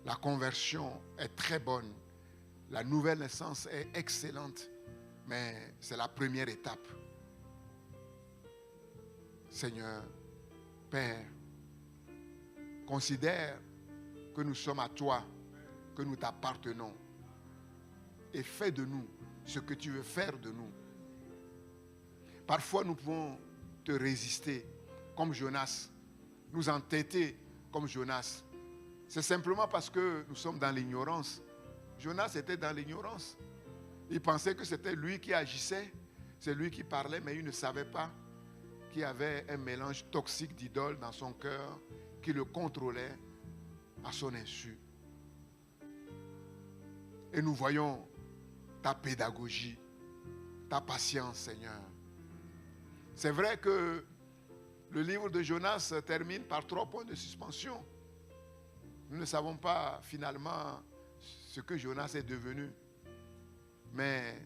la conversion est très bonne. La nouvelle naissance est excellente, mais c'est la première étape. Seigneur, Père, considère que nous sommes à toi, que nous t'appartenons, et fais de nous ce que tu veux faire de nous. Parfois, nous pouvons te résister comme Jonas, nous entêter comme Jonas. C'est simplement parce que nous sommes dans l'ignorance. Jonas était dans l'ignorance. Il pensait que c'était lui qui agissait, c'est lui qui parlait, mais il ne savait pas qu'il y avait un mélange toxique d'idoles dans son cœur qui le contrôlait à son insu. Et nous voyons ta pédagogie, ta patience, Seigneur. C'est vrai que le livre de Jonas termine par 3 points de suspension. Nous ne savons pas finalement ce que Jonas est devenu. Mais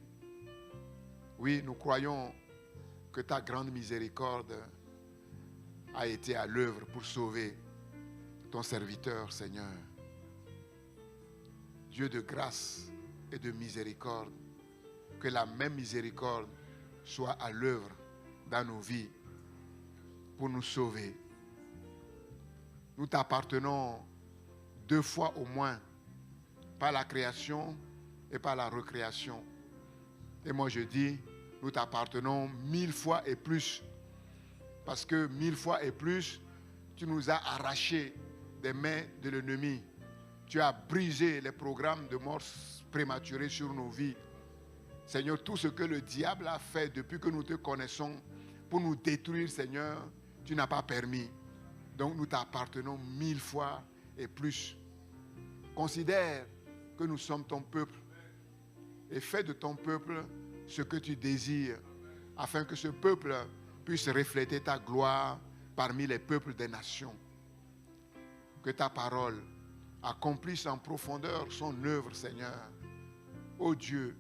oui, nous croyons que ta grande miséricorde a été à l'œuvre pour sauver ton serviteur, Seigneur. Dieu de grâce et de miséricorde, que la même miséricorde soit à l'œuvre dans nos vies pour nous sauver. Nous t'appartenons 2 fois au moins, par la création et par la recréation. Et moi je dis, nous t'appartenons 1000 fois et plus. Parce que 1000 fois et plus, tu nous as arrachés des mains de l'ennemi. Tu as brisé les programmes de mort prématurée sur nos vies. Seigneur, tout ce que le diable a fait depuis que nous te connaissons pour nous détruire, Seigneur, tu n'as pas permis. Donc nous t'appartenons 1000 fois et plus. Considère que nous sommes ton peuple et fais de ton peuple ce que tu désires, afin que ce peuple puisse refléter ta gloire parmi les peuples des nations. Que ta parole accomplisse en profondeur son œuvre, Seigneur. Ô Dieu,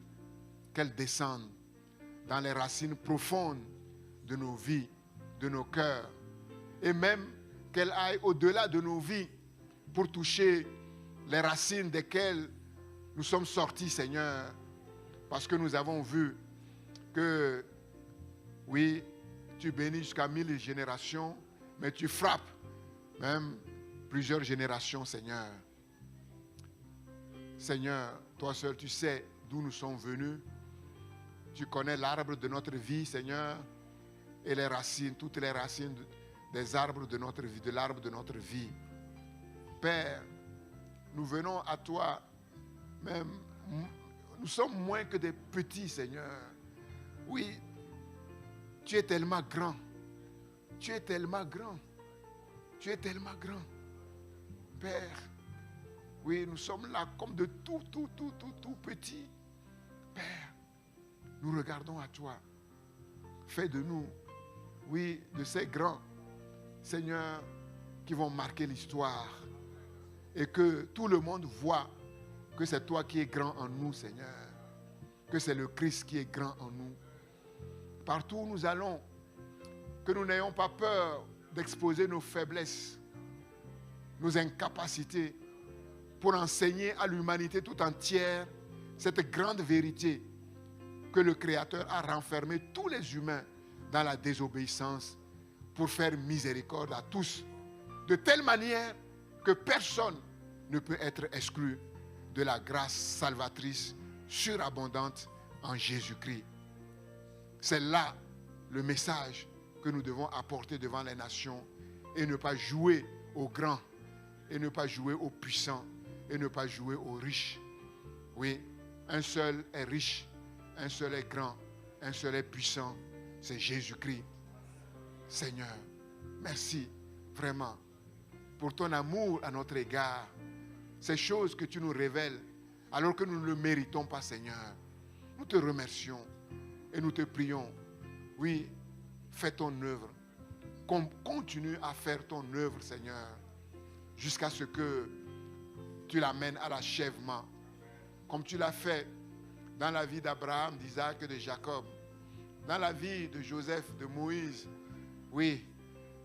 qu'elle descende dans les racines profondes de nos vies, de nos cœurs, et même qu'elle aille au-delà de nos vies pour toucher les racines desquelles nous sommes sortis, Seigneur, parce que nous avons vu que, oui, tu bénis jusqu'à 1000 générations, mais tu frappes même plusieurs générations, Seigneur. Seigneur, toi seul, tu sais d'où nous sommes venus. Tu connais l'arbre de notre vie, Seigneur, et les racines, toutes les racines des arbres de notre vie, de l'arbre de notre vie. Père, nous venons à toi, même, nous sommes moins que des petits, Seigneur. Oui, tu es tellement grand. Tu es tellement grand. Tu es tellement grand. Père, oui, nous sommes là comme de tout petits. Père, nous regardons à toi. Fais de nous, oui, de ces grands, Seigneur, qui vont marquer l'histoire. Et que tout le monde voit que c'est toi qui es grand en nous, Seigneur. Que c'est le Christ qui est grand en nous. Partout où nous allons, que nous n'ayons pas peur d'exposer nos faiblesses, nos incapacités, pour enseigner à l'humanité tout entière cette grande vérité que le Créateur a renfermé tous les humains dans la désobéissance pour faire miséricorde à tous, de telle manière que personne ne peut être exclu de la grâce salvatrice surabondante en Jésus-Christ. C'est là le message que nous devons apporter devant les nations et ne pas jouer aux grands, et ne pas jouer aux puissants, et ne pas jouer aux riches. Oui, un seul est riche, un seul est grand, un seul est puissant, c'est Jésus-Christ. Seigneur, merci vraiment pour ton amour à notre égard. Ces choses que tu nous révèles alors que nous ne le méritons pas, Seigneur. Nous te remercions et nous te prions. Oui, fais ton œuvre. Continue à faire ton œuvre, Seigneur, jusqu'à ce que tu l'amènes à l'achèvement, comme tu l'as fait dans la vie d'Abraham, d'Isaac et de Jacob, dans la vie de Joseph, de Moïse, oui,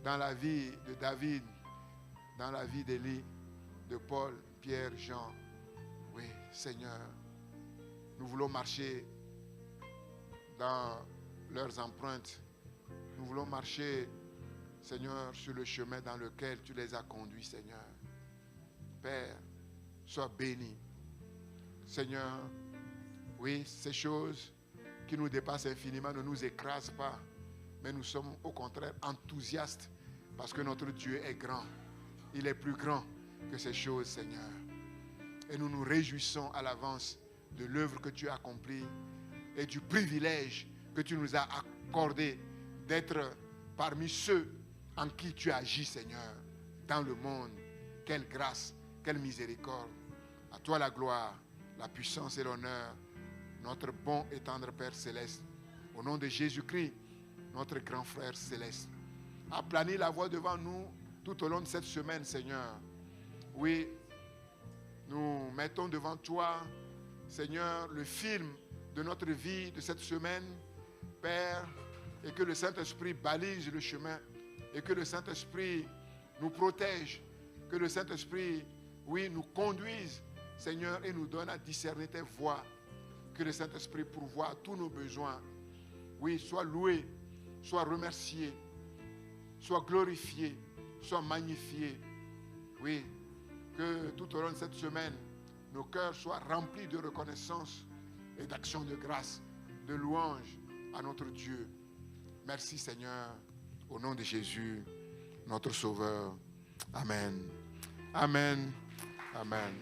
dans la vie de David, dans la vie d'Élie, de Paul, Pierre, Jean. Oui, Seigneur, nous voulons marcher dans leurs empreintes. Nous voulons marcher, Seigneur, sur le chemin dans lequel tu les as conduits, Seigneur. Père, sois béni. Seigneur, oui, ces choses qui nous dépassent infiniment ne nous écrasent pas, mais nous sommes au contraire enthousiastes parce que notre Dieu est grand. Il est plus grand que ces choses, Seigneur. Et nous nous réjouissons à l'avance de l'œuvre que tu as accomplie et du privilège que tu nous as accordé d'être parmi ceux en qui tu agis, Seigneur, dans le monde. Quelle grâce, quelle miséricorde. À toi la gloire, la puissance et l'honneur, notre bon et tendre Père céleste. Au nom de Jésus-Christ, notre grand frère céleste. Aplanis la voie devant nous tout au long de cette semaine, Seigneur. Oui, nous mettons devant toi, Seigneur, le film de notre vie de cette semaine, Père, et que le Saint-Esprit balise le chemin, et que le Saint-Esprit nous protège, que le Saint-Esprit, oui, nous conduise, Seigneur, et nous donne à discerner tes voies, que le Saint-Esprit pourvoie à tous nos besoins. Oui, sois loué, sois remercié, sois glorifié, sois magnifié. Oui, que tout au long de cette semaine, nos cœurs soient remplis de reconnaissance et d'action de grâce, de louange à notre Dieu. Merci Seigneur, au nom de Jésus, notre Sauveur. Amen. Amen. Amen.